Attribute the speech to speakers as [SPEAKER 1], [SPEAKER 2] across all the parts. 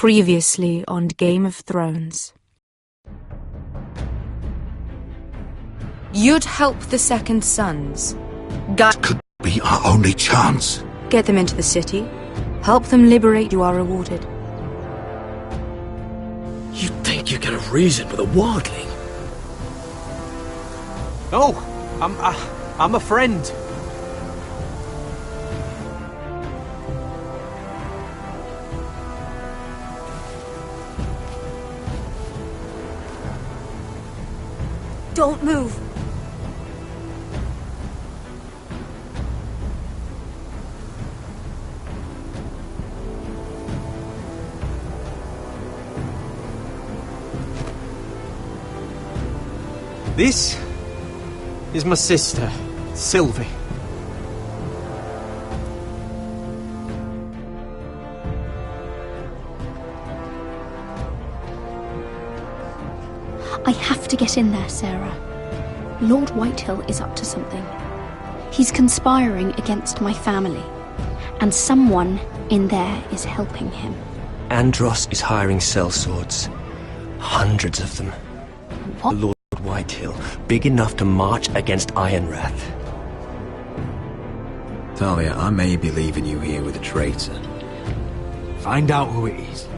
[SPEAKER 1] Previously on Game of Thrones. You'd help the Second Sons.
[SPEAKER 2] That could be our only chance.
[SPEAKER 1] Get them into the city. Help them liberate. You are rewarded.
[SPEAKER 3] You think you can have reason with a wardling?
[SPEAKER 4] Oh, I'm a friend.
[SPEAKER 1] Don't move.
[SPEAKER 4] This is my sister, Sylvie.
[SPEAKER 5] I have to get in there, Sarah. Lord Whitehill is up to something. He's conspiring against my family, and someone in there is helping him.
[SPEAKER 3] Andros is hiring sellswords. Hundreds of them.
[SPEAKER 5] What?
[SPEAKER 3] Lord Whitehill, big enough to march against Ironrath.
[SPEAKER 6] Talia, I may be leaving you here with a traitor.
[SPEAKER 4] Find out who it is.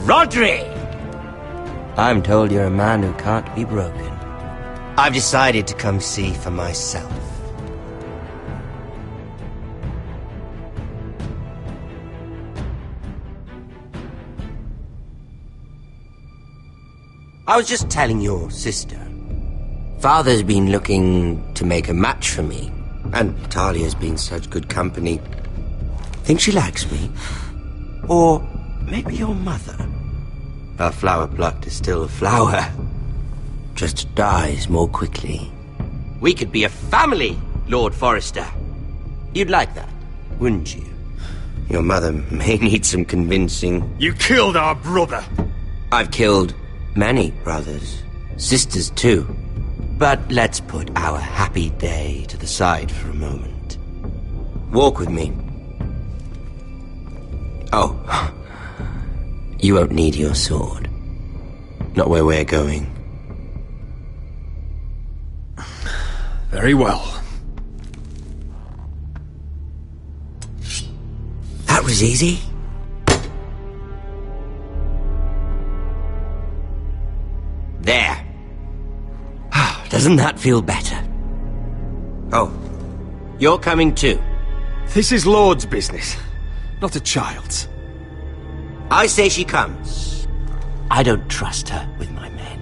[SPEAKER 7] Rodri! I'm told you're a man who can't be broken. I've decided to come see for myself. I was just telling your sister. Father's been looking to make a match for me, and Talia's been such good company. Think she likes me? Or maybe your mother? A flower plucked is still a flower. Just dies more quickly. We could be a family, Lord Forrester. You'd like that, wouldn't you? Your mother may need some convincing.
[SPEAKER 8] You killed our brother!
[SPEAKER 7] I've killed many brothers. Sisters, too. But let's put our happy day to the side for a moment. Walk with me. Oh. You won't need your sword. Not where we're going.
[SPEAKER 8] Very well.
[SPEAKER 7] That was easy. There. Doesn't that feel better? Oh, you're coming too.
[SPEAKER 8] This is Lord's business, not a child's.
[SPEAKER 7] I say she comes. I don't trust her with my men.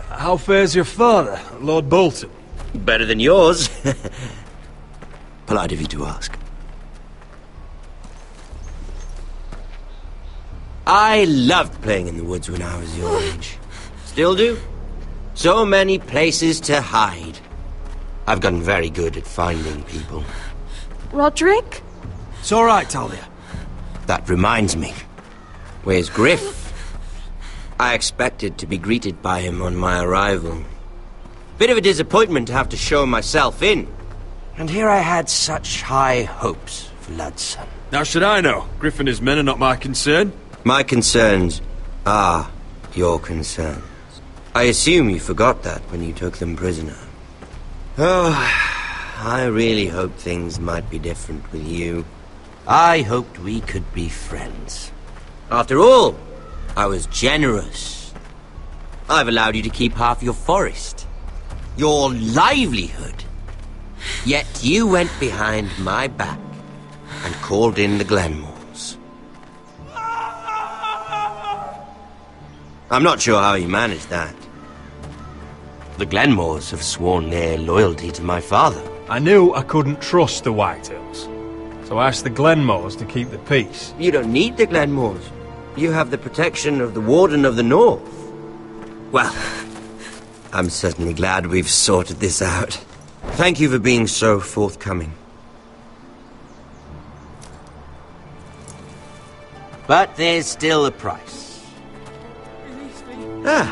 [SPEAKER 8] How fares your father, Lord Bolton?
[SPEAKER 7] Better than yours. Polite of you to ask. I loved playing in the woods when I was your age. Still do. So many places to hide. I've gotten very good at finding people.
[SPEAKER 1] Roderick?
[SPEAKER 8] It's all right, Talia.
[SPEAKER 7] That reminds me. Where's Griff? I expected to be greeted by him on my arrival. Bit of a disappointment to have to show myself in. And here I had such high hopes for Ludson.
[SPEAKER 8] Now should I know? Griff and his men are not my concern.
[SPEAKER 7] My concerns are your concerns. I assume you forgot that when you took them prisoner. Oh, I really hoped things might be different with you. I hoped we could be friends. After all, I was generous. I've allowed you to keep half your forest. Your livelihood. Yet you went behind my back and called in the Glenmores. I'm not sure how you managed that. The Glenmores have sworn their loyalty to my father.
[SPEAKER 9] I knew I couldn't trust the Whitehills, so
[SPEAKER 8] So ask the Glenmores to keep the peace.
[SPEAKER 7] You don't need the Glenmores. You have the protection of the Warden of the North. Well, I'm certainly glad we've sorted this out. Thank you for being so forthcoming. But there's still a price. Ah,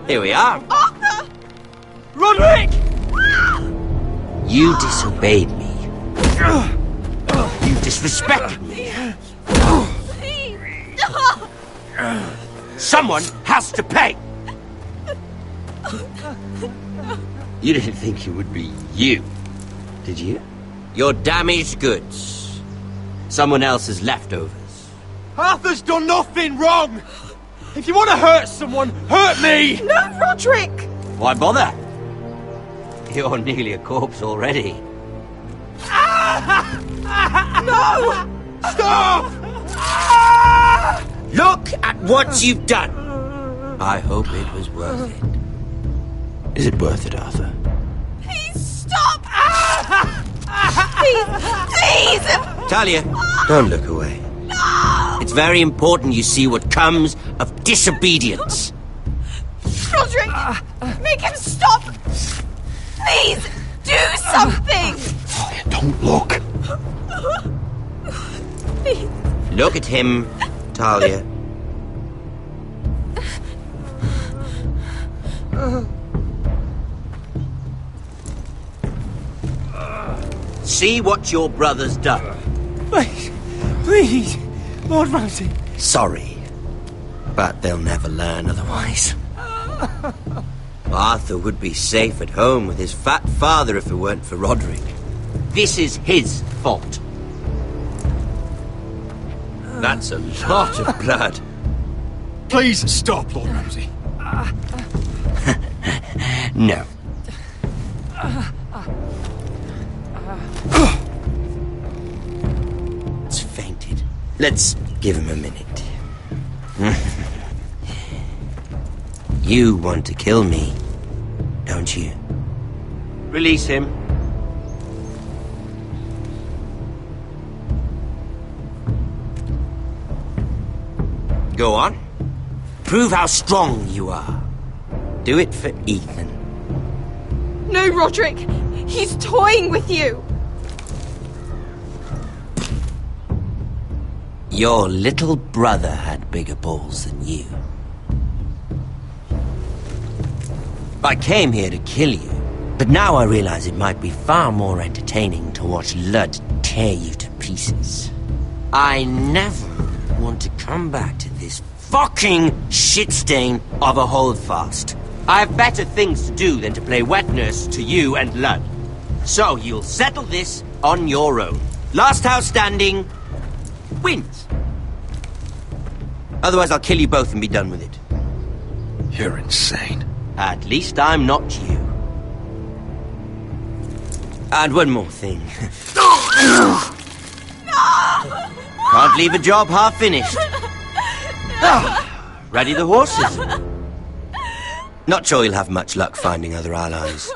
[SPEAKER 7] here we are.
[SPEAKER 9] Arthur!
[SPEAKER 8] Roderick!
[SPEAKER 7] You disobeyed me. You disrespected me.
[SPEAKER 9] Please!
[SPEAKER 7] Someone has to pay! You didn't think it would be you, did you? Your damaged goods. Someone else's leftovers.
[SPEAKER 8] Arthur's done nothing wrong! If you want to hurt someone, hurt me!
[SPEAKER 9] No, Roderick!
[SPEAKER 7] Why bother? You're nearly a corpse already.
[SPEAKER 9] No!
[SPEAKER 8] Stop!
[SPEAKER 7] Look at what you've done! I hope it was worth it. Is it worth it, Arthur?
[SPEAKER 9] Please stop! Please! Please!
[SPEAKER 7] Talia, don't look away.
[SPEAKER 9] No!
[SPEAKER 7] It's very important you see what comes of disobedience.
[SPEAKER 9] Roderick! Make him stop! Please! Do something!
[SPEAKER 2] Talia, don't look.
[SPEAKER 9] Please.
[SPEAKER 7] Look at him, Talia. See what your brother's done.
[SPEAKER 8] Please, please, Lord Ramsay.
[SPEAKER 7] Sorry, but they'll never learn otherwise. Arthur would be safe at home with his fat father if it weren't for Roderick. This is his fault. That's a lot of blood.
[SPEAKER 2] Please stop, Lord Ramsay.
[SPEAKER 7] No. It's fainted. Let's give him a minute. You want to kill me, don't you? Release him. Go on. Prove how strong you are. Do it for Ethan.
[SPEAKER 9] No, Roderick! He's toying with you!
[SPEAKER 7] Your little brother had bigger balls than you. I came here to kill you, but now I realize it might be far more entertaining to watch Ludd tear you to pieces. I never want to come back to this fucking shit stain of a holdfast. I have better things to do than to play wet nurse to you and Ludd. So you'll settle this on your own. Last house standing wins. Otherwise I'll kill you both and be done with it.
[SPEAKER 2] You're insane.
[SPEAKER 7] At least I'm not you. And one more thing. Can't leave a job half finished. Ready the horses. Not sure you'll have much luck finding other allies.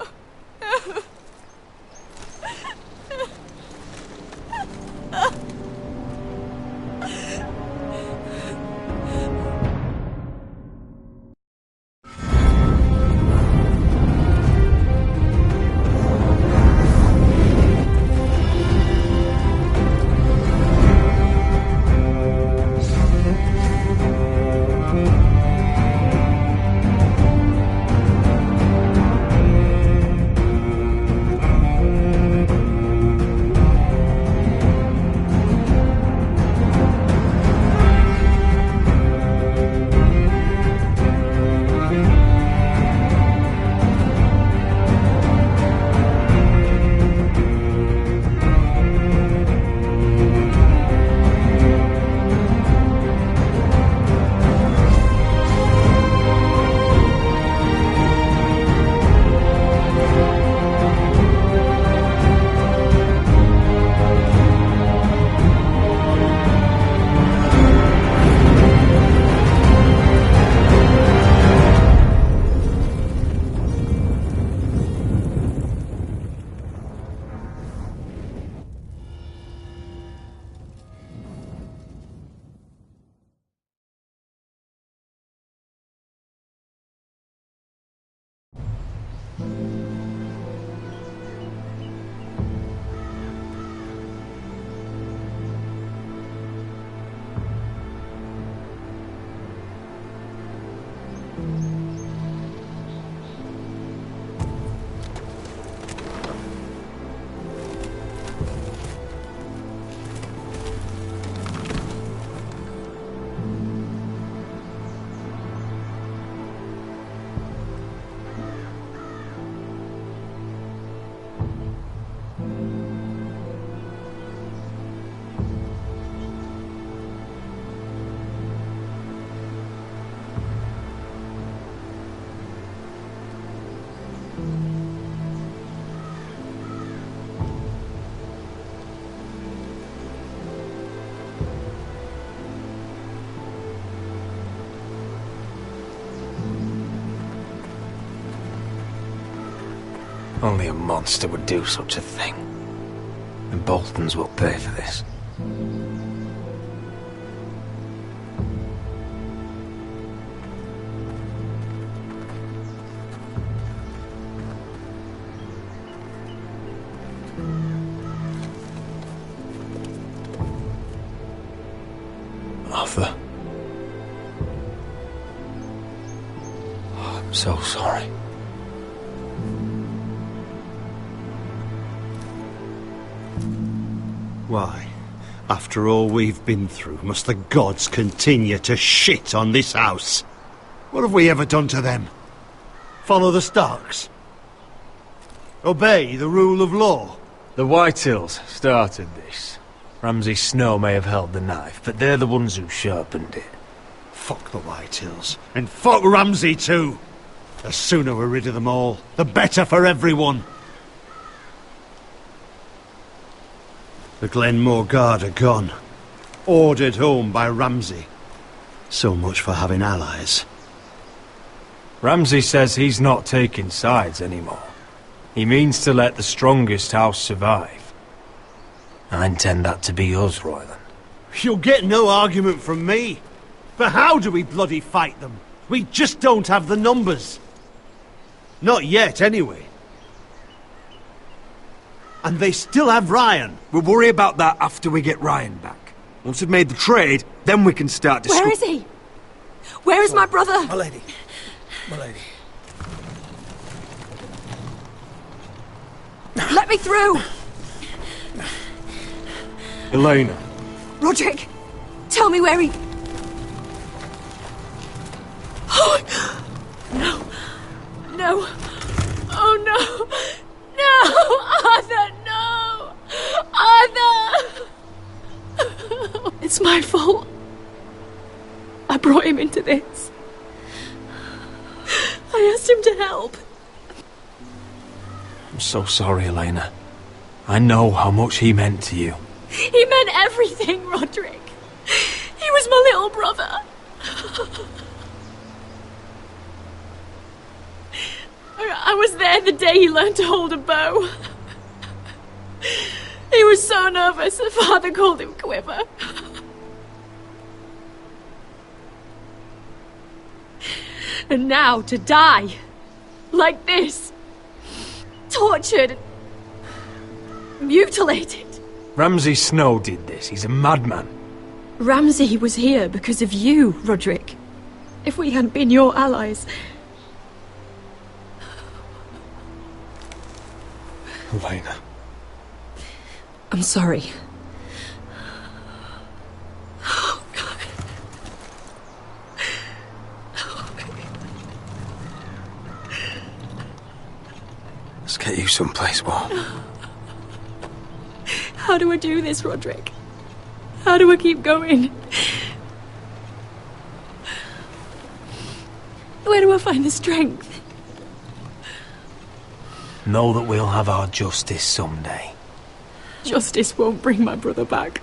[SPEAKER 4] Only a monster would do such a thing. And Boltons will pay for this. Arthur. Oh, I'm so sorry.
[SPEAKER 8] Why, after all we've been through, must the gods continue to shit on this house? What have we ever done to them? Follow the Starks? Obey the rule of law?
[SPEAKER 4] The Whitehills started this. Ramsay Snow may have held the knife, but they're the ones who sharpened it.
[SPEAKER 8] Fuck the Whitehills. And fuck Ramsay too! The sooner we're rid of them all, the better for everyone. The Glenmore Guard are gone. Ordered home by Ramsay. So much for having allies.
[SPEAKER 4] Ramsay says he's not taking sides anymore. He means to let the strongest house survive. I intend that to be us, Royland.
[SPEAKER 8] You'll get no argument from me. But how do we bloody fight them? We just don't have the numbers. Not yet, anyway. And they still have Ryan.
[SPEAKER 2] We'll worry about that after we get Ryan back. Once we've made the trade, then we can start
[SPEAKER 9] Where is he? Where is my brother?
[SPEAKER 2] My lady. My lady.
[SPEAKER 9] Let me through!
[SPEAKER 4] Elena.
[SPEAKER 9] Roderick, tell me where he... Oh, no. No. Oh, no. No! Arthur, no! Arthur! It's my fault. I brought him into this. I asked him to help.
[SPEAKER 4] I'm so sorry, Elena. I know how much he meant to you.
[SPEAKER 9] He meant everything, Roderick. He was my little brother. I was there the day he learned to hold a bow. He was so nervous that Father called him Quiver. And now to die like this, tortured, mutilated.
[SPEAKER 4] Ramsay Snow did this. He's a madman.
[SPEAKER 9] Ramsay was here because of you, Roderick. If we hadn't been your allies...
[SPEAKER 4] Elena.
[SPEAKER 9] I'm sorry. Oh, God.
[SPEAKER 4] Let's get you someplace warm.
[SPEAKER 9] How do I do this, Roderick? How do I keep going? Where do I find the strength?
[SPEAKER 4] Know that we'll have our justice someday.
[SPEAKER 9] Justice won't bring my brother back.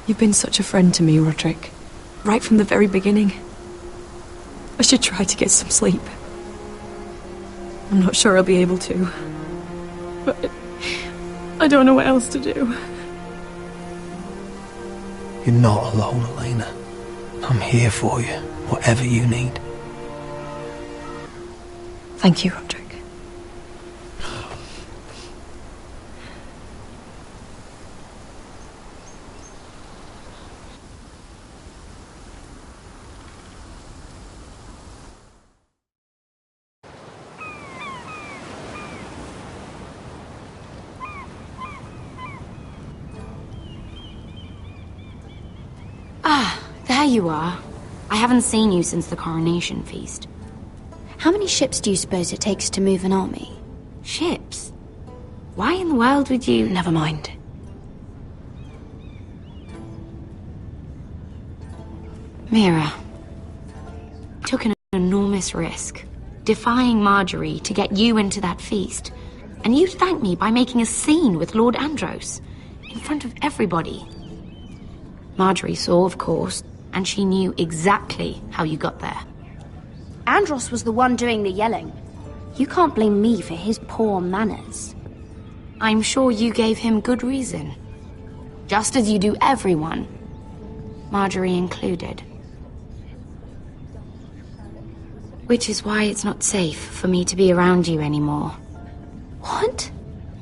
[SPEAKER 9] You've been such a friend to me, Roderick. Right from the very beginning. I should try to get some sleep. I'm not sure I'll be able to. But I don't know what else to do.
[SPEAKER 3] You're not alone, Elena. I'm here for you, whatever you need.
[SPEAKER 9] Thank you, Roderick.
[SPEAKER 10] There you are. I haven't seen you since the coronation feast.
[SPEAKER 5] How many ships do you suppose it takes to move an army?
[SPEAKER 10] Ships? Why in the world would you...
[SPEAKER 5] Never mind.
[SPEAKER 10] Mira. Took an enormous risk, defying Marjorie to get you into that feast. And you thanked me by making a scene with Lord Andros, in front of everybody. Marjorie saw, of course, and she knew exactly how you got there.
[SPEAKER 5] Andros was the one doing the yelling. You can't blame me for his poor manners.
[SPEAKER 10] I'm sure you gave him good reason. Just as you do everyone, Marjorie included. Which is why it's not safe for me to be around you anymore.
[SPEAKER 5] What?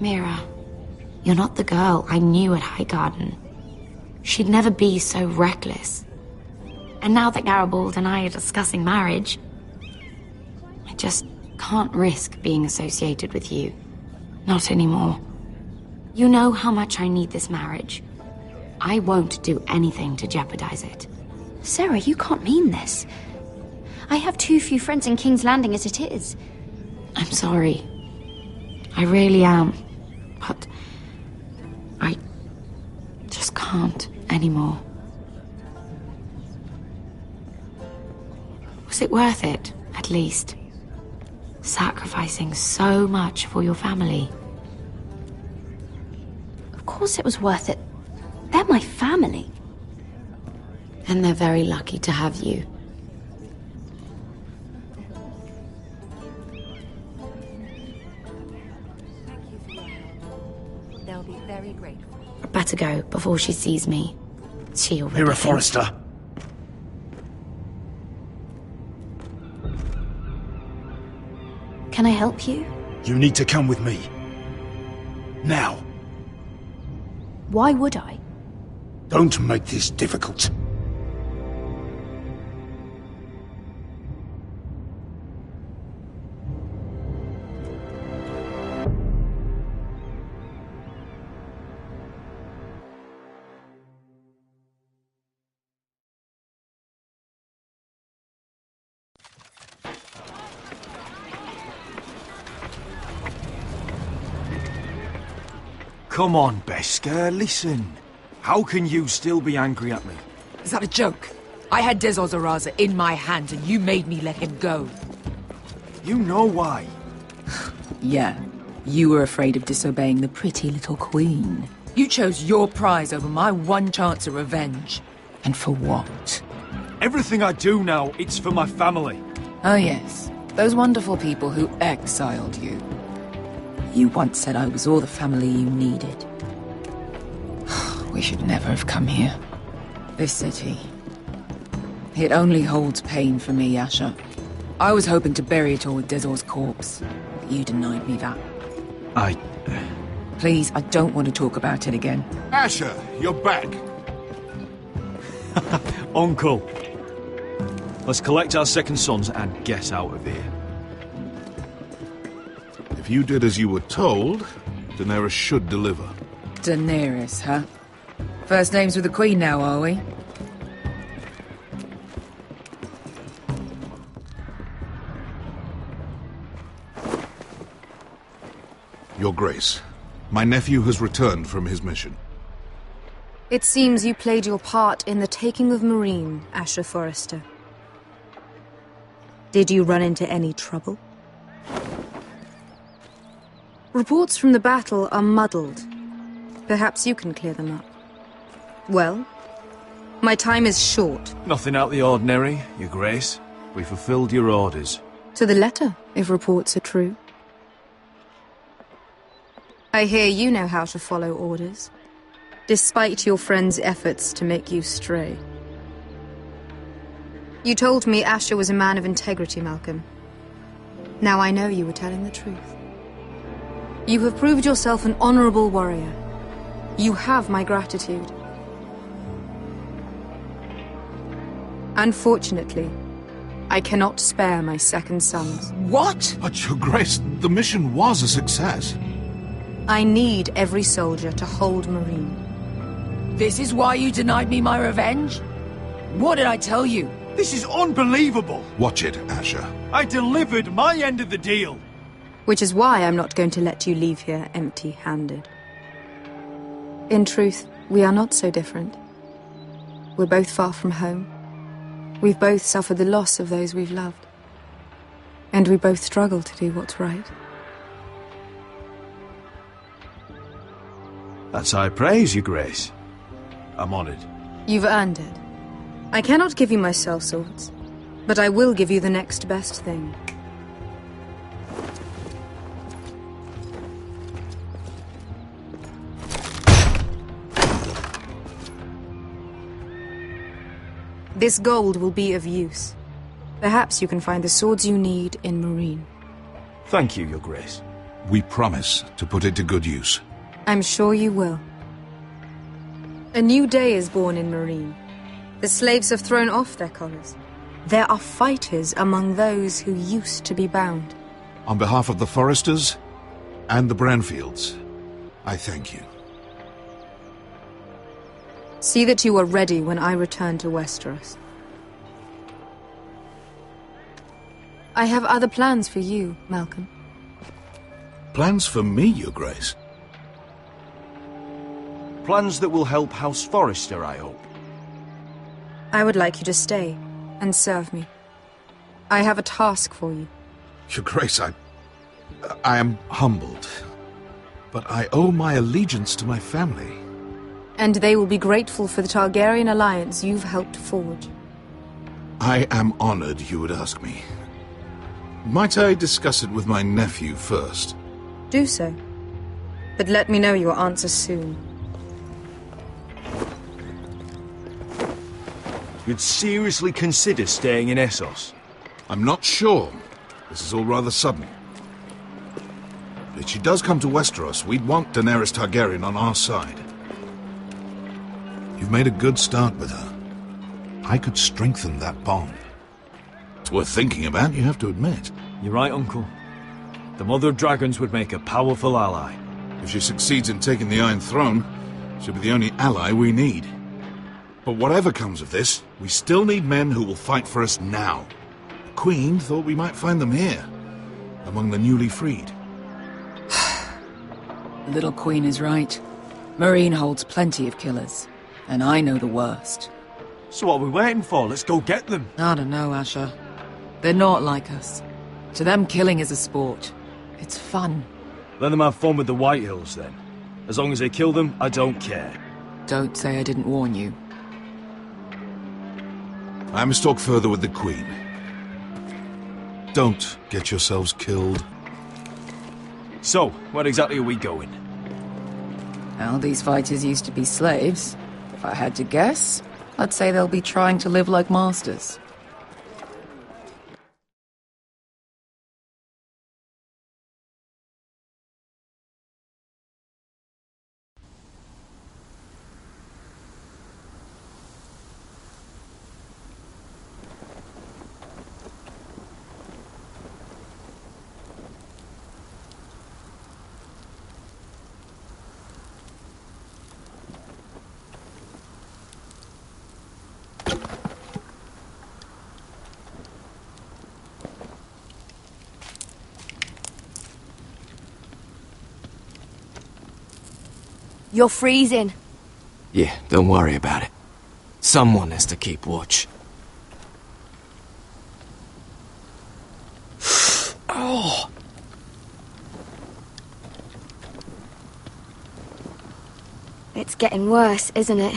[SPEAKER 10] Mira, you're not the girl I knew at Highgarden. She'd never be so reckless. And now that Garibald and I are discussing marriage, I just can't risk being associated with you. Not anymore. You know how much I need this marriage. I won't do anything to jeopardize it.
[SPEAKER 5] Sarah, you can't mean this. I have too few friends in King's Landing as it is.
[SPEAKER 10] I'm sorry. I really am. But I just can't anymore. Was it worth it, at least? Sacrificing so much for your family?
[SPEAKER 5] Of course it was worth it. They're my family.
[SPEAKER 10] And they're very lucky to have you.
[SPEAKER 1] They'll be very grateful.
[SPEAKER 10] I better go before she sees me. She already
[SPEAKER 2] Mira
[SPEAKER 10] thinks-
[SPEAKER 2] Forrester.
[SPEAKER 5] Can I help you?
[SPEAKER 2] You need to come with me. Now.
[SPEAKER 5] Why would I?
[SPEAKER 2] Don't make this difficult. Come on, Beskar, listen. How can you still be angry at me?
[SPEAKER 11] Is that a joke? I had Des Ozaraza in my hands and you made me let him go.
[SPEAKER 2] You know why.
[SPEAKER 11] Yeah, you were afraid of disobeying the pretty little queen. You chose your prize over my one chance of revenge. And for what?
[SPEAKER 2] Everything I do now, it's for my family.
[SPEAKER 11] Oh yes, those wonderful people who exiled you. You once said I was all the family you needed. We should never have come here. This city. It only holds pain for me, Asher. I was hoping to bury it all with Dezor's corpse, but you denied me that. Please, I don't want to talk about it again.
[SPEAKER 12] Asher, you're back.
[SPEAKER 2] Uncle. Let's collect our second sons and get out of here.
[SPEAKER 12] If you did as you were told, Daenerys should deliver.
[SPEAKER 11] Daenerys, huh? First names with the Queen now, are we?
[SPEAKER 12] Your Grace, my nephew has returned from his mission.
[SPEAKER 13] It seems you played your part in the taking of Marine, Asher Forrester. Did you run into any trouble? Reports from the battle are muddled. Perhaps you can clear them up. Well, my time is short.
[SPEAKER 2] Nothing out of the ordinary, Your Grace. We fulfilled your orders.
[SPEAKER 13] To the letter, if reports are true. I hear you know how to follow orders, despite your friend's efforts to make you stray. You told me Asher was a man of integrity, Malcolm. Now I know you were telling the truth. You have proved yourself an honorable warrior. You have my gratitude. Unfortunately, I cannot spare my second sons.
[SPEAKER 11] What?
[SPEAKER 12] But, Your Grace, the mission was a success.
[SPEAKER 13] I need every soldier to hold Marine.
[SPEAKER 11] This is why you denied me my revenge? What did I tell you?
[SPEAKER 2] This is unbelievable!
[SPEAKER 12] Watch it, Asher.
[SPEAKER 2] I delivered my end of the deal!
[SPEAKER 13] Which is why I'm not going to let you leave here empty-handed. In truth, we are not so different. We're both far from home. We've both suffered the loss of those we've loved. And we both struggle to do what's right.
[SPEAKER 2] That's high praise, Your Grace. I'm honored.
[SPEAKER 13] You've earned it. I cannot give you my sellswords, but I will give you the next best thing. This gold will be of use. Perhaps you can find the swords you need in Marine.
[SPEAKER 2] Thank you, Your Grace.
[SPEAKER 12] We promise to put it to good use.
[SPEAKER 13] I'm sure you will. A new day is born in Marine. The slaves have thrown off their collars. There are fighters among those who used to be bound.
[SPEAKER 12] On behalf of the Foresters and the Branfields, I thank you.
[SPEAKER 13] See that you are ready when I return to Westeros. I have other plans for you, Malcolm.
[SPEAKER 12] Plans for me, Your Grace?
[SPEAKER 2] Plans that will help House Forrester, I hope.
[SPEAKER 13] I would like you to stay and serve me. I have a task for you.
[SPEAKER 12] Your Grace, I am humbled, but I owe my allegiance to my family.
[SPEAKER 13] And they will be grateful for the Targaryen alliance you've helped forge.
[SPEAKER 12] I am honored you would ask me. Might I discuss it with my nephew first?
[SPEAKER 13] Do so. But let me know your answer soon.
[SPEAKER 2] You'd seriously consider staying in Essos?
[SPEAKER 12] I'm not sure. This is all rather sudden. If she does come to Westeros, we'd want Daenerys Targaryen on our side. You've made a good start with her. I could strengthen that bond. It's worth thinking about, you have to admit.
[SPEAKER 2] You're right, Uncle. The Mother of Dragons would make a powerful ally.
[SPEAKER 12] If she succeeds in taking the Iron Throne, she'll be the only ally we need. But whatever comes of this, we still need men who will fight for us now. The Queen thought we might find them here, among the newly freed.
[SPEAKER 11] Little Queen is right. Marine holds plenty of killers, and I know the worst.
[SPEAKER 2] So what are we waiting for? Let's go get them.
[SPEAKER 11] I don't know, Asher. They're not like us. To them, killing is a sport. It's fun.
[SPEAKER 2] Let them have fun with the White Hills, then. As long as they kill them, I don't care.
[SPEAKER 11] Don't say I didn't warn you.
[SPEAKER 12] I must talk further with the Queen. Don't get yourselves killed.
[SPEAKER 2] So, where exactly are we going?
[SPEAKER 11] Well, these fighters used to be slaves. If I had to guess, I'd say they'll be trying to live like masters.
[SPEAKER 1] You're freezing.
[SPEAKER 3] Yeah, don't worry about it. Someone has to keep watch. Oh!
[SPEAKER 1] It's getting worse, isn't it?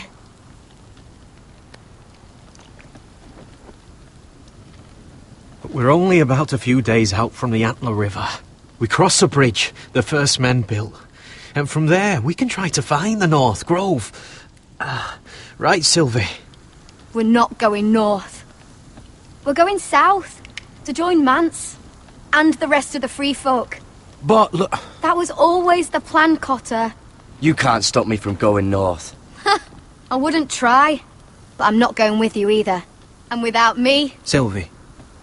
[SPEAKER 14] We're only about a few days out from the Antler River. We cross a bridge the first men built. And from there, we can try to find the North Grove. Right, Sylvie?
[SPEAKER 1] We're not going north. We're going south, to join Mance, and the rest of the Free Folk.
[SPEAKER 3] But look...
[SPEAKER 1] That was always the plan, Cotter.
[SPEAKER 3] You can't stop me from going north.
[SPEAKER 1] I wouldn't try, but I'm not going with you either. And without me...
[SPEAKER 14] Sylvie,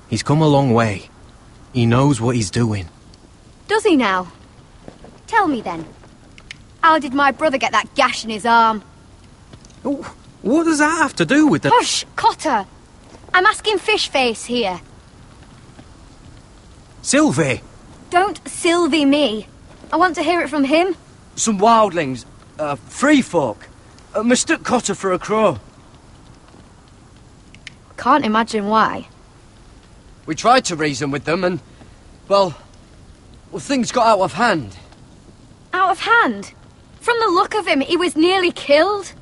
[SPEAKER 14] he's come a long way. He knows what he's doing.
[SPEAKER 1] Does he now? Tell me then. How did my brother get that gash in his arm?
[SPEAKER 14] Oh, What does that have to do with the...
[SPEAKER 1] Hush, Cotter! I'm asking Fishface here.
[SPEAKER 15] Sylvie!
[SPEAKER 1] Don't Sylvie me. I want to hear it from him.
[SPEAKER 15] Some wildlings, free folk, mistook Cotter for a crow.
[SPEAKER 1] Can't imagine why.
[SPEAKER 15] We tried to reason with them and, well, things got out of hand.
[SPEAKER 1] Out of hand? From the look of him, he was nearly killed.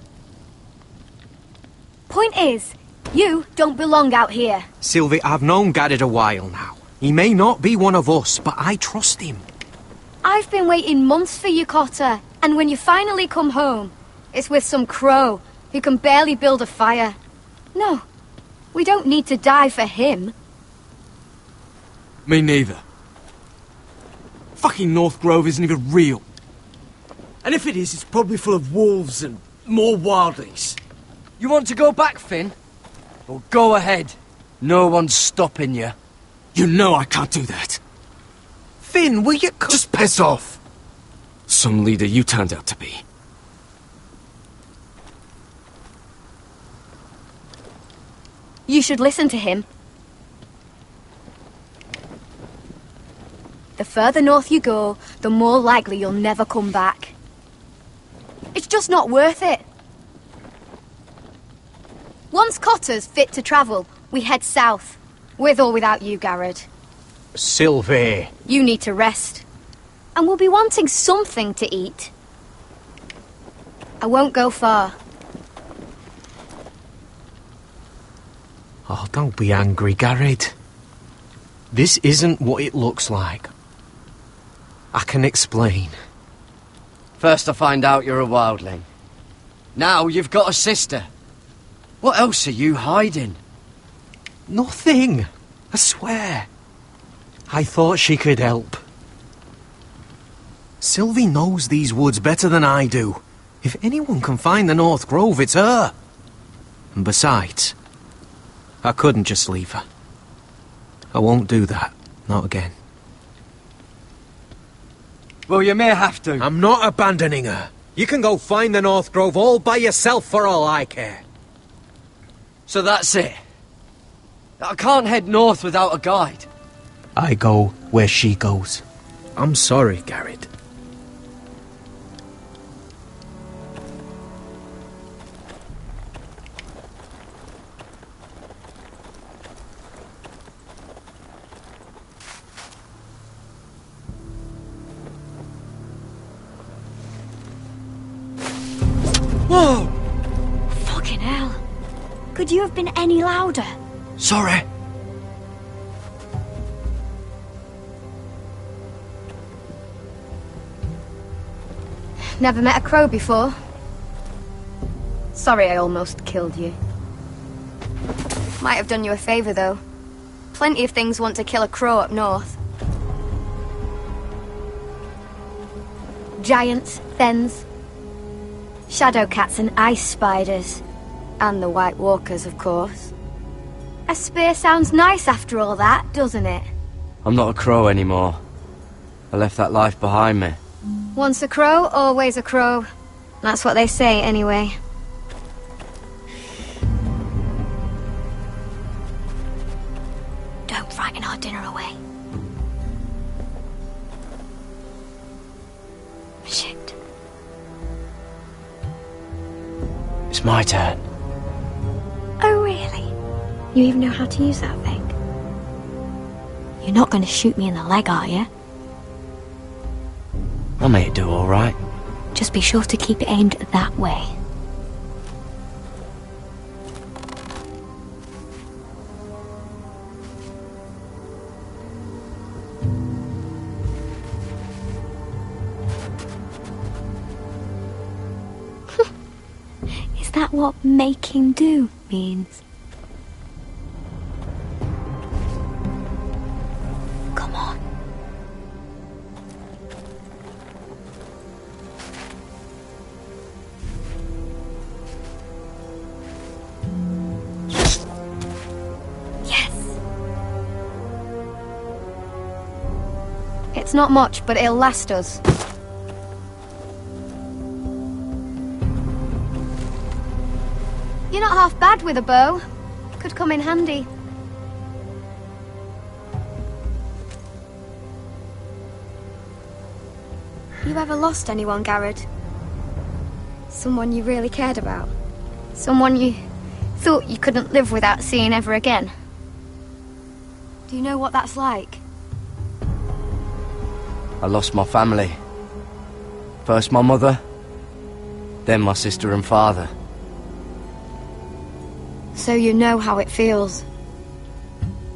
[SPEAKER 1] Point is, you don't belong out here.
[SPEAKER 14] Sylvie, I've known Garrett a while now. He may not be one of us, but I trust him.
[SPEAKER 1] I've been waiting months for you, Cotter, and when you finally come home, it's with some crow who can barely build a fire. No, we don't need to die for him.
[SPEAKER 15] Me neither. Fucking North Grove isn't even real. And if it is, it's probably full of wolves and more wildlings. You want to go back, Finn? Well, go ahead. No one's stopping you. You know I can't do that.
[SPEAKER 14] Finn, will you...
[SPEAKER 15] Just piss off. Some leader you turned out to be.
[SPEAKER 1] You should listen to him. The further north you go, the more likely you'll never come back. It's just not worth it. Once Cotter's fit to travel, we head south. With or without you, Garrett.
[SPEAKER 14] Sylvie.
[SPEAKER 1] You need to rest. And we'll be wanting something to eat. I won't go far.
[SPEAKER 14] Oh, don't be angry, Garrett. This isn't what it looks like. I can explain.
[SPEAKER 15] First I find out you're a wildling. Now you've got a sister. What else are you hiding?
[SPEAKER 14] Nothing. I swear. I thought she could help. Sylvie knows these woods better than I do. If anyone can find the North Grove, it's her. And besides, I couldn't just leave her. I won't do that. Not again.
[SPEAKER 15] Well, you may have to.
[SPEAKER 14] I'm not abandoning her. You can go find the North Grove all by yourself for all I care.
[SPEAKER 15] So that's it. I can't head north without a guide.
[SPEAKER 14] I go where she goes. I'm sorry, Garrett.
[SPEAKER 1] Whoa! Fucking hell. Could you have been any louder?
[SPEAKER 15] Sorry.
[SPEAKER 1] Never met a crow before. Sorry I almost killed you. Might have done you a favour, though. Plenty of things want to kill a crow up north. Giants, thens, shadow cats and ice spiders. And the White Walkers, of course. A spear sounds nice after all that, doesn't it?
[SPEAKER 15] I'm not a crow anymore. I left that life behind me.
[SPEAKER 1] Once a crow, always a crow. That's what they say, anyway. Don't frighten our dinner away. Shit.
[SPEAKER 15] It's my turn.
[SPEAKER 1] Oh, really? You even know how to use that thing? You're not going to shoot me in the leg, are you?
[SPEAKER 15] I may do all right.
[SPEAKER 1] Just be sure to keep it aimed that way. Is that what making do means? Come on. Yes. It's not much, but it'll last us. not half bad with a bow. Could come in handy. You ever lost anyone, Garrod? Someone you really cared about? Someone you thought you couldn't live without seeing ever again? Do you know what that's like?
[SPEAKER 15] I lost my family. First my mother, then my sister and father.
[SPEAKER 1] So you know how it feels.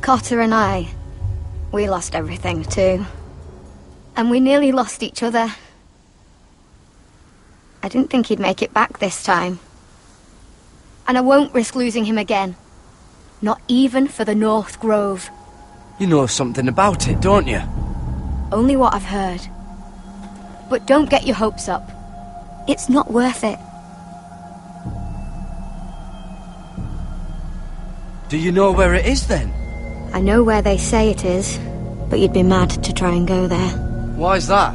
[SPEAKER 1] Cotter and I, we lost everything too. And we nearly lost each other. I didn't think he'd make it back this time. And I won't risk losing him again. Not even for the North Grove.
[SPEAKER 15] You know something about it, don't you?
[SPEAKER 1] Only what I've heard. But don't get your hopes up. It's not worth it.
[SPEAKER 15] Do you know where it is then?
[SPEAKER 1] I know where they say it is, but you'd be mad to try and go there.
[SPEAKER 15] Why's that?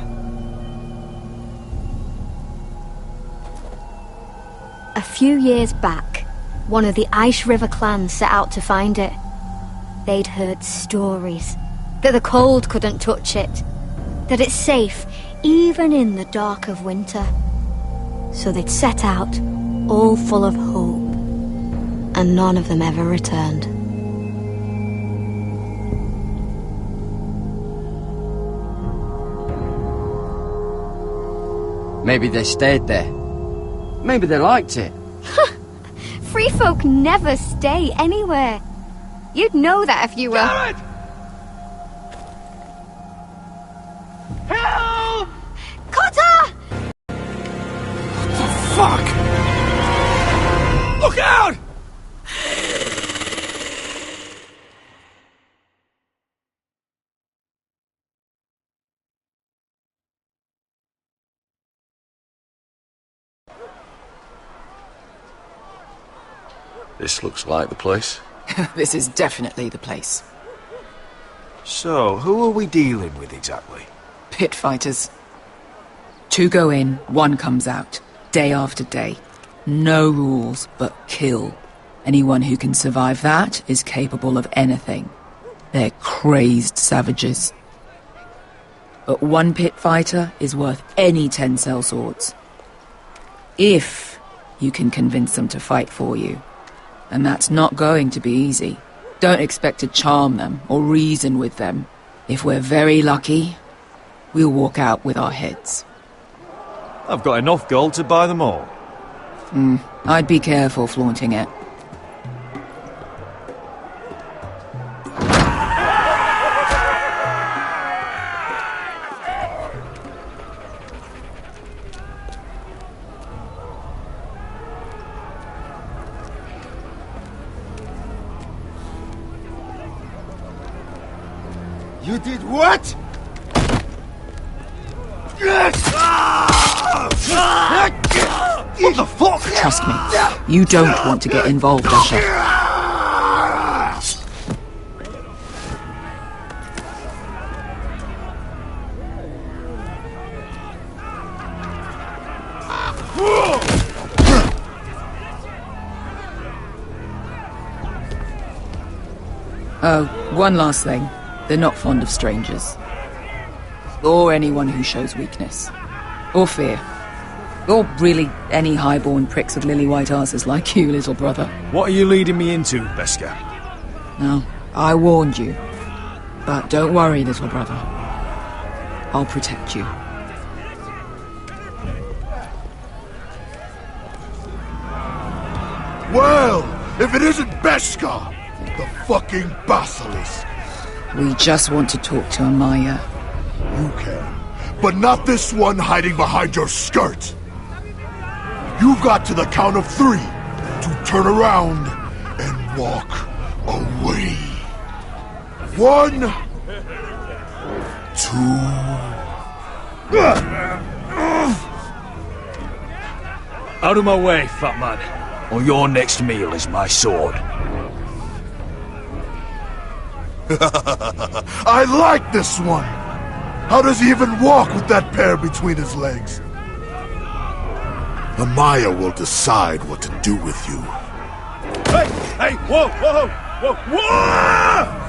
[SPEAKER 1] A few years back, one of the Ice River clans set out to find it. They'd heard stories that the cold couldn't touch it, that it's safe even in the dark of winter. So they'd set out, all full of hope, and none of them ever returned.
[SPEAKER 15] Maybe they stayed there. Maybe they liked it.
[SPEAKER 1] Free folk never stay anywhere. You'd know that if you were...
[SPEAKER 15] Garrod!
[SPEAKER 1] Help! Cotter!
[SPEAKER 2] Fuck! Look out!
[SPEAKER 16] This looks like the place.
[SPEAKER 11] This is definitely the place.
[SPEAKER 2] So, who are we dealing with exactly?
[SPEAKER 11] Pit fighters. 2 go in, 1 comes out. Day after day. No rules, but kill. Anyone who can survive that is capable of anything. They're crazed savages. But 1 pit fighter is worth any 10 sellswords. If you can convince them to fight for you. And that's not going to be easy. Don't expect to charm them or reason with them. If we're very lucky, we'll walk out with our heads.
[SPEAKER 2] I've got enough gold to buy them all.
[SPEAKER 11] I'd be careful flaunting it.
[SPEAKER 8] You did what?
[SPEAKER 2] What the fuck?
[SPEAKER 11] Trust me, you don't want to get involved, Usher. Oh, one last thing. They're not fond of strangers. Or anyone who shows weakness. Or fear. Or really any highborn pricks with lily-white asses like you, little brother.
[SPEAKER 2] What are you leading me into, Beskar?
[SPEAKER 11] No, I warned you. But don't worry, little brother. I'll protect you.
[SPEAKER 17] Well, if it isn't Beskar, the fucking basilisk.
[SPEAKER 11] We just want to talk to Amaya.
[SPEAKER 17] You can, but not this one hiding behind your skirt. You've got to the count of 3 to turn around and walk away. 1, 2...
[SPEAKER 2] Out of my way, fat man, or your next meal is my sword.
[SPEAKER 17] I like this one! How does he even walk with that pair between his legs? Amaya will decide what to do with you.
[SPEAKER 2] Hey, whoa, whoa, whoa, whoa!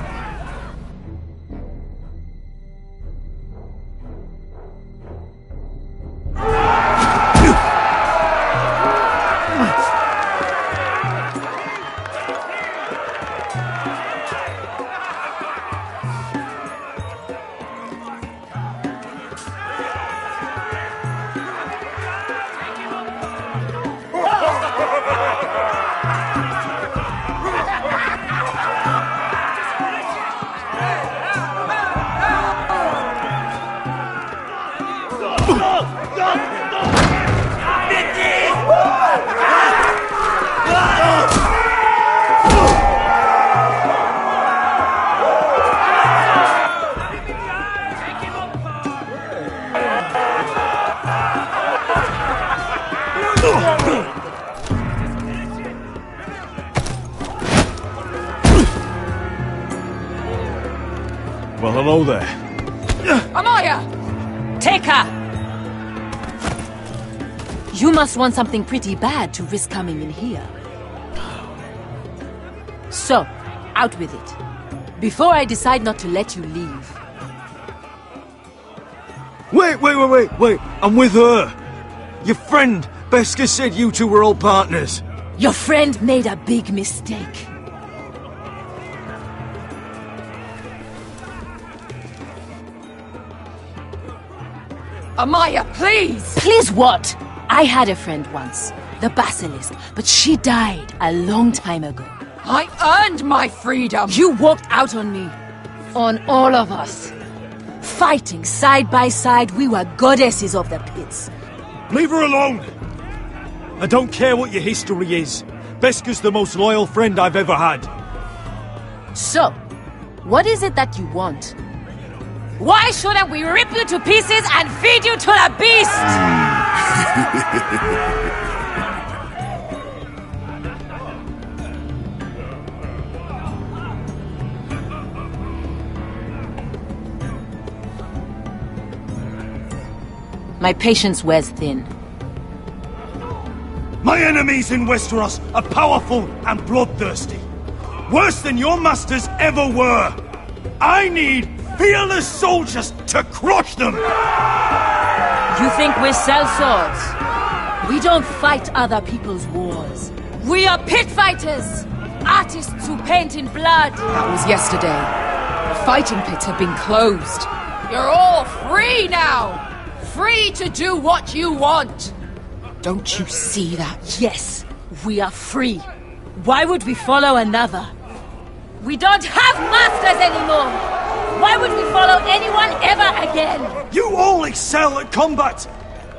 [SPEAKER 18] Well, hello there.
[SPEAKER 19] Amaya! Take her! You must want something pretty bad to risk coming in here. So, out with it. Before I decide not to let you leave.
[SPEAKER 2] Wait, I'm with her. Your friend, Beska, said you two were old partners.
[SPEAKER 19] Your friend made a big mistake. Amaya, please! Please what? I had a friend once, the Basilisk, but she died a long time ago. I earned my freedom! You walked out on me. On all of us. Fighting side by side, we were goddesses of the pits.
[SPEAKER 2] Leave her alone! I don't care what your history is. Beska's the most loyal friend I've ever had.
[SPEAKER 19] So, what is it that you want? Why shouldn't we rip you to pieces and feed you to the beast? My patience wears thin.
[SPEAKER 2] My enemies in Westeros are powerful and bloodthirsty. Worse than your masters ever were. I need fearless soldiers to crush them!
[SPEAKER 19] You think we sell swords? We don't fight other people's wars. We are pit fighters! Artists who paint in blood!
[SPEAKER 11] That was yesterday. The fighting pits have been closed.
[SPEAKER 19] You're all free now! Free to do what you want!
[SPEAKER 11] Don't you see that?
[SPEAKER 19] Yes, we are free. Why would we follow another? We don't have masters anymore! Why would we follow anyone ever again?
[SPEAKER 2] You all excel at combat,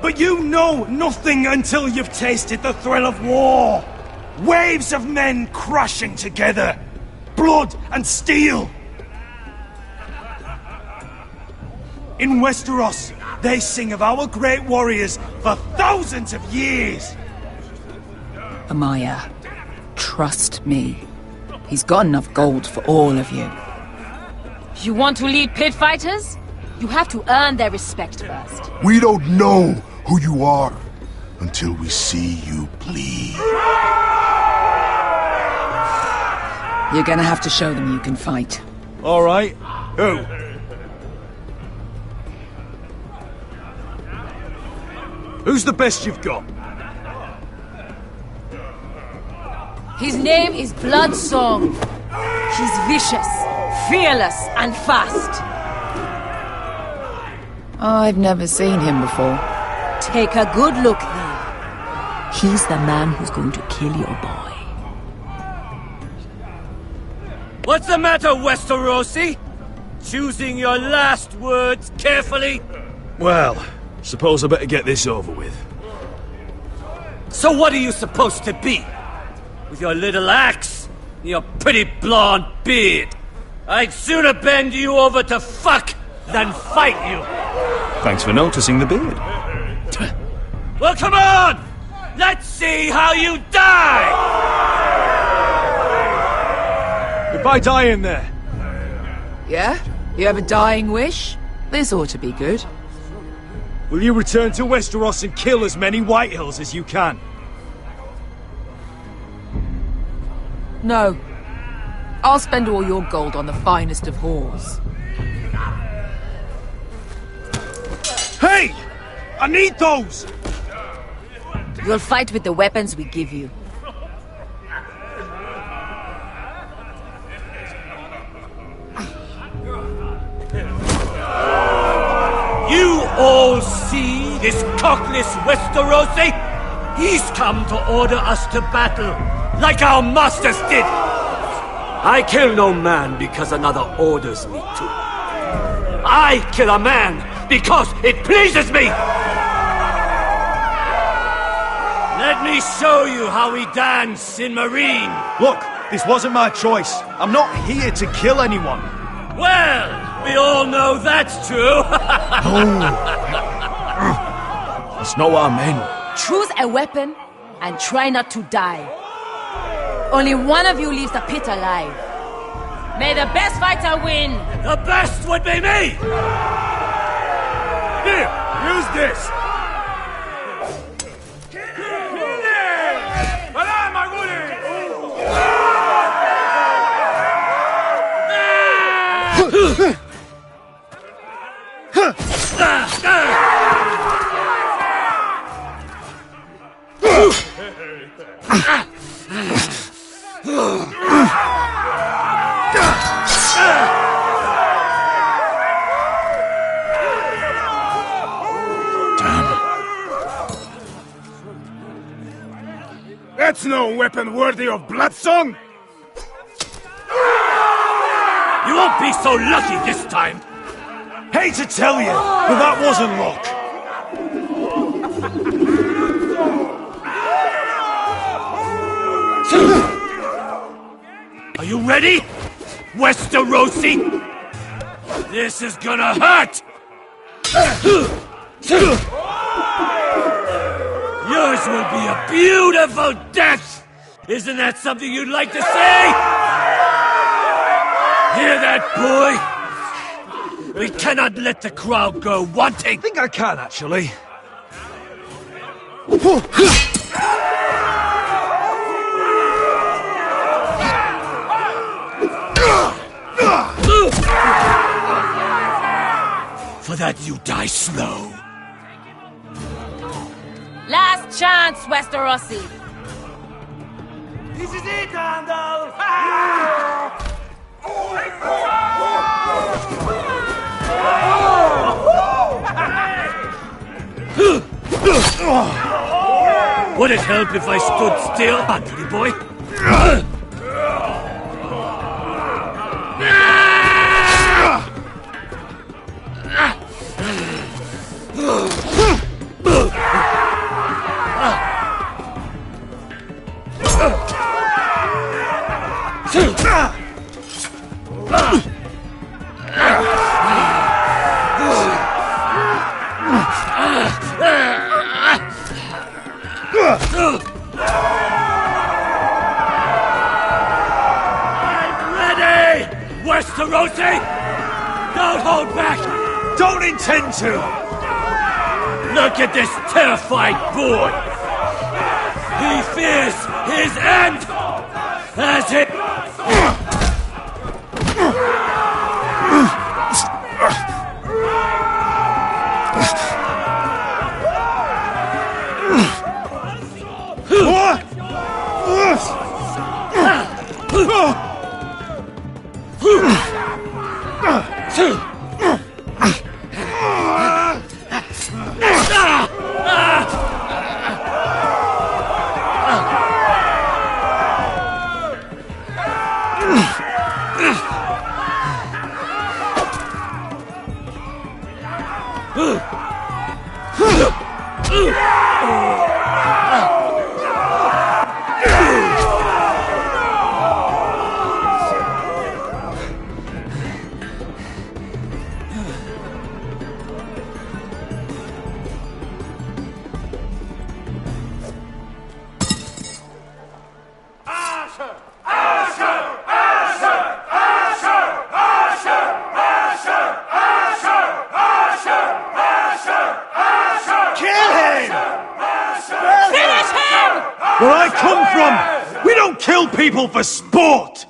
[SPEAKER 2] but you know nothing until you've tasted the thrill of war. Waves of men crashing together. Blood and steel. In Westeros, they sing of our great warriors for thousands of years.
[SPEAKER 11] Amaya, trust me. He's got enough gold for all of you.
[SPEAKER 19] You want to lead pit fighters? You have to earn their respect first.
[SPEAKER 17] We don't know who you are until we see you bleed.
[SPEAKER 11] You're gonna have to show them you can fight.
[SPEAKER 2] All right. Who? Who's the best you've got?
[SPEAKER 19] His name is Bloodsong. He's vicious, fearless, and fast.
[SPEAKER 11] I've never seen him before.
[SPEAKER 19] Take a good look then. He's the man who's going to kill your boy.
[SPEAKER 15] What's the matter, Westerosi? Choosing your last words carefully?
[SPEAKER 2] Well, suppose I better get this over with.
[SPEAKER 15] So what are you supposed to be? With your little axe? Your pretty blonde beard? I'd sooner bend you over to fuck than fight you.
[SPEAKER 18] Thanks for noticing the beard.
[SPEAKER 15] Well, come on! Let's see how you die!
[SPEAKER 2] If I die in there.
[SPEAKER 11] Yeah? You have a dying wish? This ought to be good.
[SPEAKER 2] Will you return to Westeros and kill as many Whitehills as you can?
[SPEAKER 11] No. I'll spend all your gold on the finest of whores.
[SPEAKER 2] Hey! I need those!
[SPEAKER 19] You'll fight with the weapons we give you.
[SPEAKER 15] You all see this cockless Westerosi? He's come to order us to battle, like our masters did. I kill no man because another orders me to. I kill a man because it pleases me! Let me show you how we dance in Marine.
[SPEAKER 2] Look, this wasn't my choice. I'm not here to kill anyone.
[SPEAKER 15] Well, we all know that's true.
[SPEAKER 2] That's not what I meant.
[SPEAKER 19] Choose a weapon and try not to die. Only one of you leaves the pit alive. May the best fighter win!
[SPEAKER 15] The best would be me!
[SPEAKER 2] Here, use this!
[SPEAKER 17] That's no weapon worthy of Bloodsong!
[SPEAKER 15] You won't be so lucky this time!
[SPEAKER 2] Hate to tell you, but that wasn't luck.
[SPEAKER 15] Are you ready, Westerosi? This is gonna hurt! Yours will be a beautiful death! Isn't that something you'd like to say? Hear that, boy? We cannot let the crowd go wanting!
[SPEAKER 2] I think I can, actually.
[SPEAKER 15] For that you die slow.
[SPEAKER 19] Last chance, Westerosi.
[SPEAKER 15] This is it, Andal! Would it help if I stood still, pretty boy? I'm ready! Westerosi! Don't hold back!
[SPEAKER 2] Don't intend to!
[SPEAKER 15] Look at this terrified boy! He fears his end! As it...
[SPEAKER 2] Where I come from, we don't kill people for sport!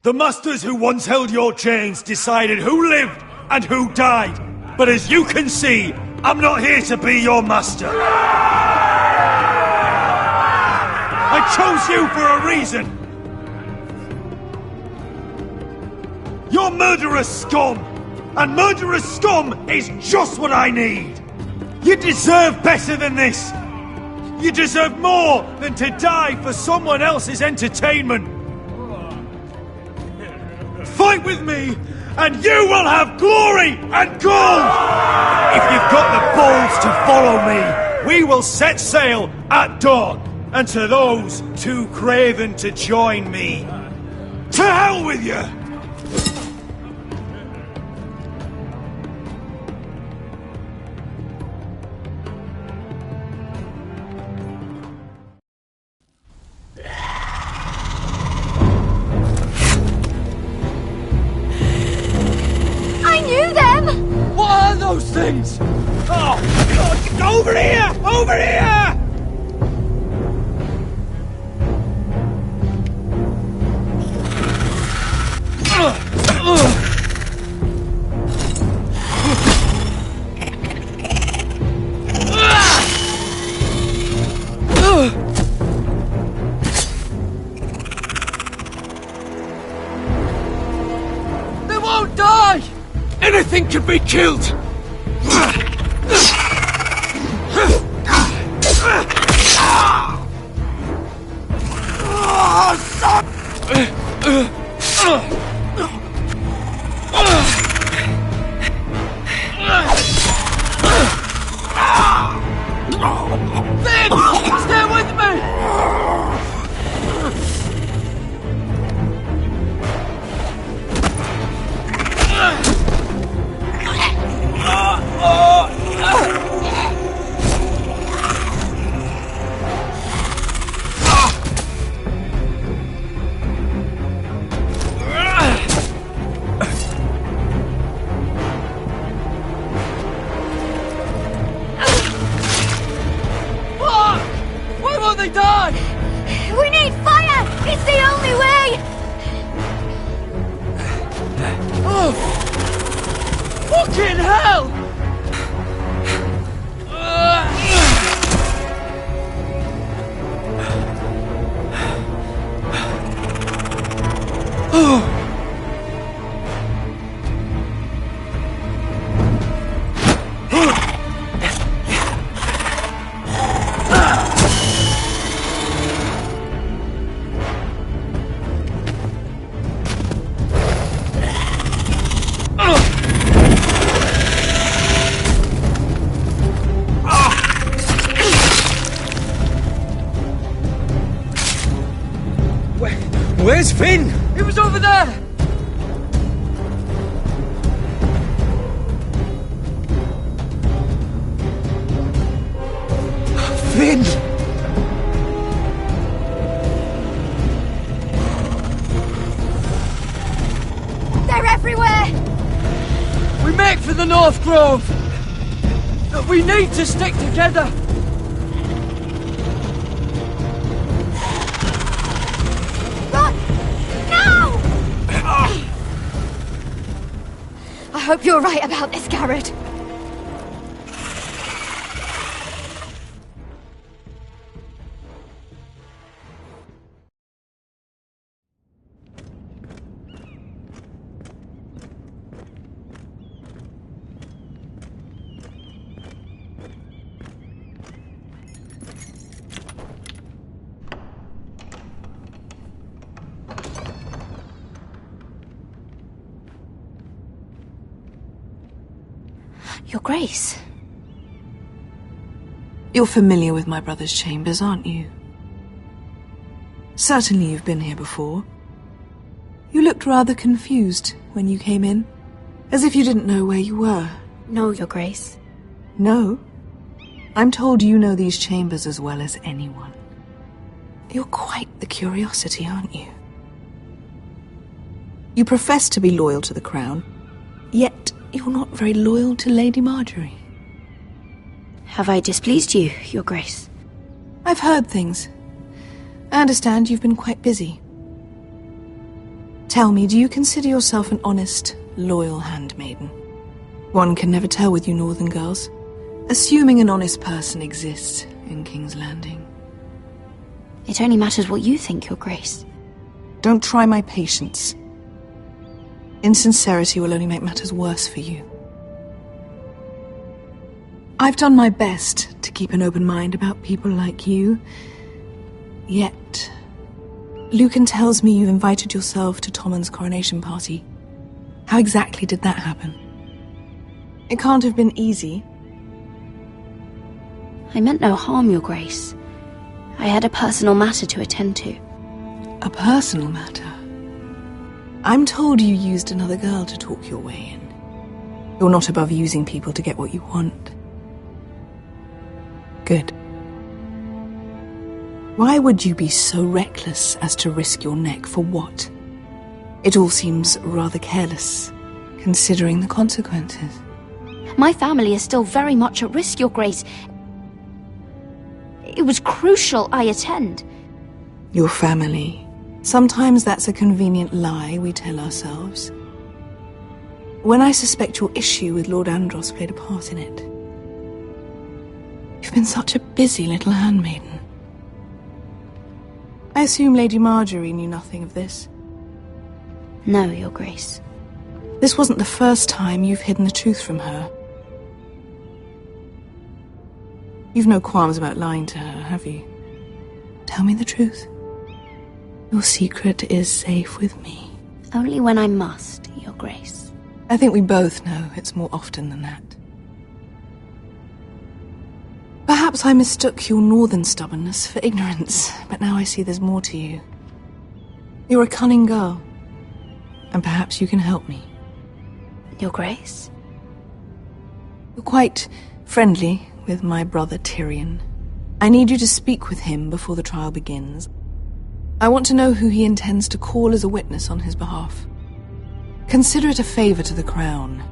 [SPEAKER 2] The masters who once held your chains decided who lived and who died. But as you can see, I'm not here to be your master. I chose you for a reason. You're murderous scum. And murderous scum is just what I need. You deserve better than this. You deserve more than to die for someone else's entertainment. Fight with me, and you will have glory and gold! If you've got the balls to follow me, we will set sail at dawn. And to those too craven to join me, to hell with you!
[SPEAKER 15] Those things! Oh, God, over here! Over here! They won't die! Anything can be killed! Stay with me!
[SPEAKER 1] We need fire! It's the only way!
[SPEAKER 15] Oh! Fucking hell! Oh!
[SPEAKER 14] Where's Finn?
[SPEAKER 15] He was over there!
[SPEAKER 14] Finn!
[SPEAKER 1] They're everywhere!
[SPEAKER 15] We make for the North Grove! We need to stick together!
[SPEAKER 1] I hope you're right about this, Garrett. Your Grace.
[SPEAKER 20] You're familiar with my brother's chambers, aren't you? Certainly you've been here before. You looked rather confused when you came in, as if you didn't know where you were.
[SPEAKER 5] No, Your Grace.
[SPEAKER 20] No? I'm told you know these chambers as well as anyone. You're quite the curiosity, aren't you? You profess to be loyal to the crown, yet you're not very loyal to Lady Marjorie.
[SPEAKER 5] Have I displeased you, Your Grace?
[SPEAKER 20] I've heard things. I understand you've been quite busy. Tell me, do you consider yourself an honest, loyal handmaiden? One can never tell with you northern girls. Assuming an honest person exists in King's Landing.
[SPEAKER 5] It only matters what you think, Your Grace.
[SPEAKER 20] Don't try my patience. Insincerity will only make matters worse for you. I've done my best to keep an open mind about people like you. Yet, Lucan tells me you invited yourself to Tommen's coronation party. How exactly did that happen? It can't have been easy.
[SPEAKER 5] I meant no harm, Your Grace. I had a personal matter to attend to.
[SPEAKER 20] A personal matter? I'm told you used another girl to talk your way in. You're not above using people to get what you want. Good. Why would you be so reckless as to risk your neck for what? It all seems rather careless, considering the consequences.
[SPEAKER 5] My family is still very much at risk, Your Grace. It was crucial I attend.
[SPEAKER 20] Your family. Sometimes that's a convenient lie we tell ourselves. When I suspect your issue with Lord Andros played a part in it. You've been such a busy little handmaiden. I assume Lady Marjorie knew nothing of this.
[SPEAKER 5] No, Your Grace.
[SPEAKER 20] This wasn't the first time you've hidden the truth from her. You've no qualms about lying to her, have you? Tell me the truth. Your secret is safe with me.
[SPEAKER 5] Only when I must, Your Grace.
[SPEAKER 20] I think we both know it's more often than that. Perhaps I mistook your northern stubbornness for ignorance, but now I see there's more to you. You're a cunning girl, and perhaps you can help me.
[SPEAKER 5] Your Grace?
[SPEAKER 20] You're quite friendly with my brother Tyrion. I need you to speak with him before the trial begins. I want to know who he intends to call as a witness on his behalf. Consider it a favor to the crown,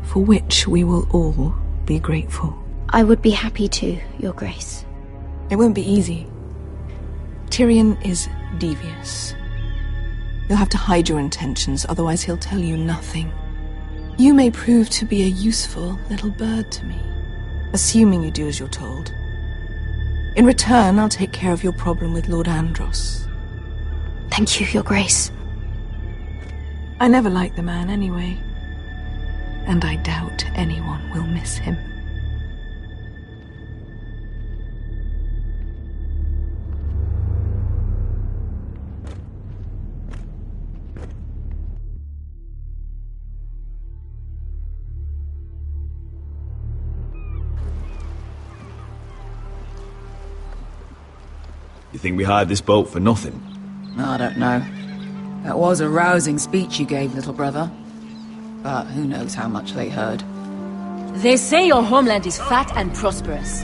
[SPEAKER 20] for which we will all be grateful.
[SPEAKER 5] I would be happy to, Your Grace.
[SPEAKER 20] It won't be easy. Tyrion is devious. You'll have to hide your intentions, otherwise he'll tell you nothing. You may prove to be a useful little bird to me, assuming you do as you're told. In return, I'll take care of your problem with Lord Andros.
[SPEAKER 5] Thank you, Your Grace.
[SPEAKER 20] I never liked the man anyway, and I doubt anyone will miss him.
[SPEAKER 18] You think we hired this boat for nothing?
[SPEAKER 11] I don't know. That was a rousing speech you gave, little brother. But who knows how much they heard.
[SPEAKER 19] They say your homeland is fat and prosperous.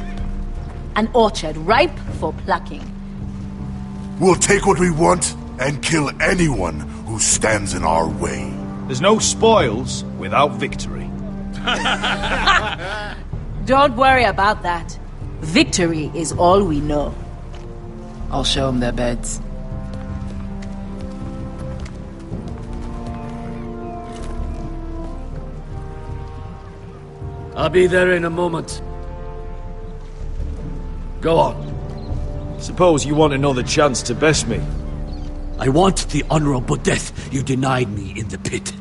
[SPEAKER 19] An orchard ripe for plucking.
[SPEAKER 17] We'll take what we want and kill anyone who stands in our way.
[SPEAKER 18] There's no spoils without victory.
[SPEAKER 19] Don't worry about that. Victory is all we know.
[SPEAKER 11] I'll show them their beds.
[SPEAKER 15] I'll be there in a moment. Go on.
[SPEAKER 18] Suppose you want another chance to best me.
[SPEAKER 15] I want the honorable death you denied me in the pit.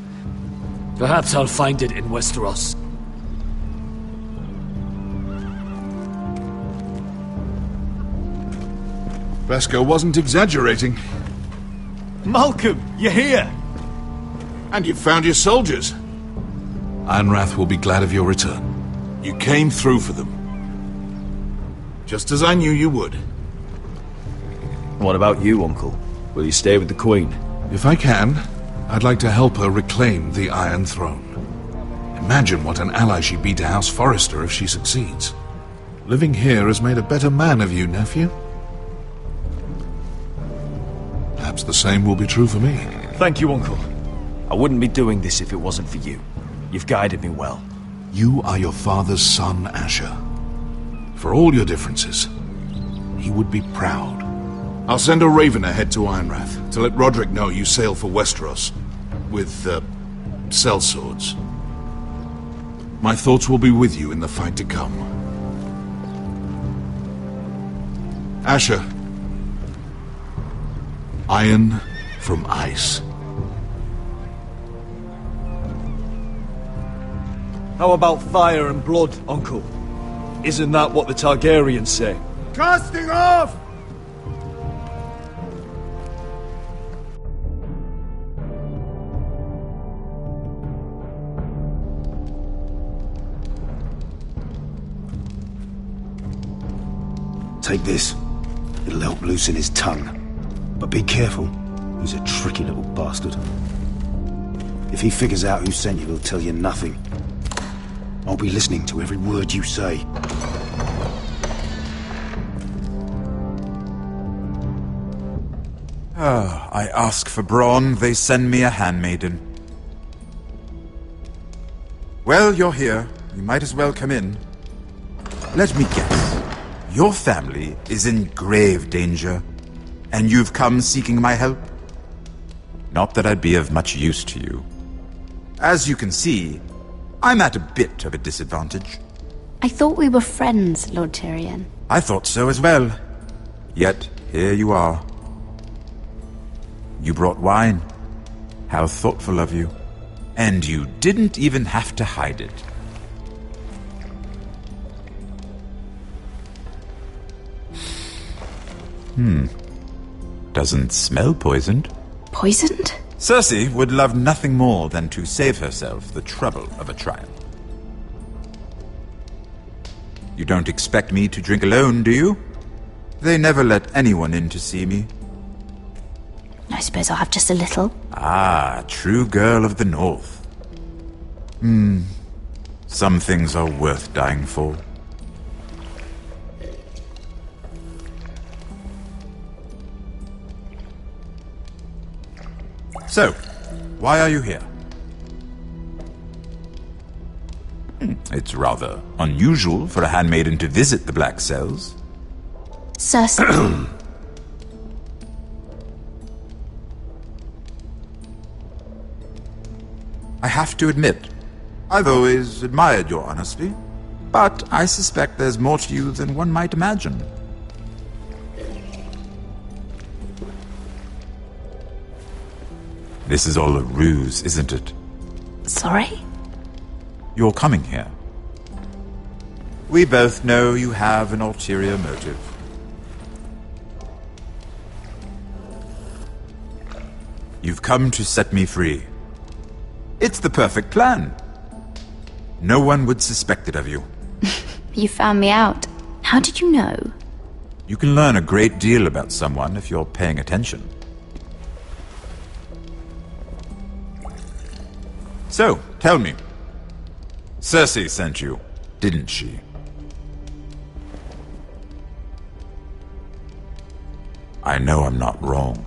[SPEAKER 15] Perhaps I'll find it in Westeros.
[SPEAKER 12] Vesco wasn't exaggerating.
[SPEAKER 18] Malcolm, you're here!
[SPEAKER 12] And you've found your soldiers. Ironrath will be glad of your return. You came through for them. Just as I knew you would.
[SPEAKER 18] What about you, Uncle? Will you stay with the Queen?
[SPEAKER 12] If I can, I'd like to help her reclaim the Iron Throne. Imagine what an ally she'd be to House Forrester if she succeeds. Living here has made a better man of you, nephew. perhaps the same will be true for me.
[SPEAKER 18] Thank you, Uncle. I wouldn't be doing this if it wasn't for you. You've guided me well.
[SPEAKER 12] You are your father's son, Asher. For all your differences, he would be proud. I'll send a raven ahead to Ironrath to let Roderick know you sail for Westeros with, sellswords. My thoughts will be with you in the fight to come. Asher. Iron from ice.
[SPEAKER 18] How about fire and blood, Uncle? Isn't that what the Targaryens say?
[SPEAKER 2] Casting off!
[SPEAKER 21] Take this. It'll help loosen his tongue. But be careful. He's a tricky little bastard. If he figures out who sent you, he'll tell you nothing. I'll be listening to every word you say.
[SPEAKER 22] I ask for brawn, they send me a handmaiden. Well, you're here. You might as well come in. Let me guess. Your family is in grave danger, and you've come seeking my help? Not that I'd be of much use to you. As you can see, I'm at a bit of a disadvantage.
[SPEAKER 5] I thought we were friends, Lord Tyrion.
[SPEAKER 22] I thought so as well. Yet, here you are. You brought wine. How thoughtful of you. And you didn't even have to hide it. Doesn't smell poisoned.
[SPEAKER 5] Poisoned?
[SPEAKER 22] Cersei would love nothing more than to save herself the trouble of a trial. You don't expect me to drink alone, do you? They never let anyone in to see me.
[SPEAKER 5] I suppose I'll have just a little.
[SPEAKER 22] Ah, true girl of the North. Some things are worth dying for. So, why are you here? It's rather unusual for a handmaiden to visit the Black Cells.
[SPEAKER 5] Cersei.
[SPEAKER 22] I have to admit, I've always admired your honesty, but I suspect there's more to you than one might imagine. This is all a ruse, isn't it?
[SPEAKER 5] Sorry?
[SPEAKER 22] You're coming here. We both know you have an ulterior motive. You've come to set me free. It's the perfect plan. No one would suspect it of you.
[SPEAKER 5] You found me out. How did you know?
[SPEAKER 22] You can learn a great deal about someone if you're paying attention. So, tell me. Cersei sent you, didn't she? I know I'm not wrong.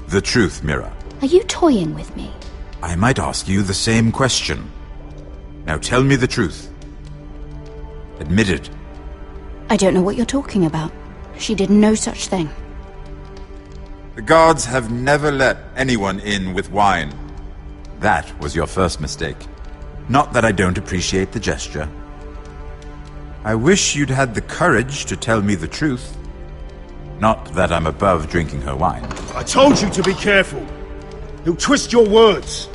[SPEAKER 22] The truth, Mira.
[SPEAKER 5] Are you toying with me?
[SPEAKER 22] I might ask you the same question. Now tell me the truth. Admit it.
[SPEAKER 5] I don't know what you're talking about. She did no such thing.
[SPEAKER 22] The guards have never let anyone in with wine. That was your first mistake. Not that I don't appreciate the gesture. I wish you'd had the courage to tell me the truth. Not that I'm above drinking her wine.
[SPEAKER 2] I told you to be careful. He'll twist your words.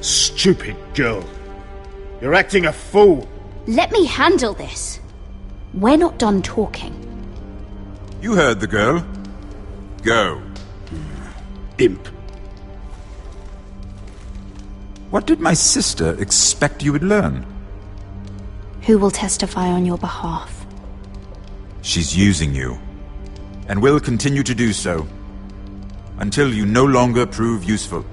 [SPEAKER 2] Stupid girl. You're acting a fool.
[SPEAKER 5] Let me handle this. We're not done talking.
[SPEAKER 22] You heard the girl. Go.
[SPEAKER 2] Imp.
[SPEAKER 22] What did my sister expect you would learn?
[SPEAKER 5] Who will testify on your behalf?
[SPEAKER 22] She's using you, and will continue to do so, until you no longer prove useful.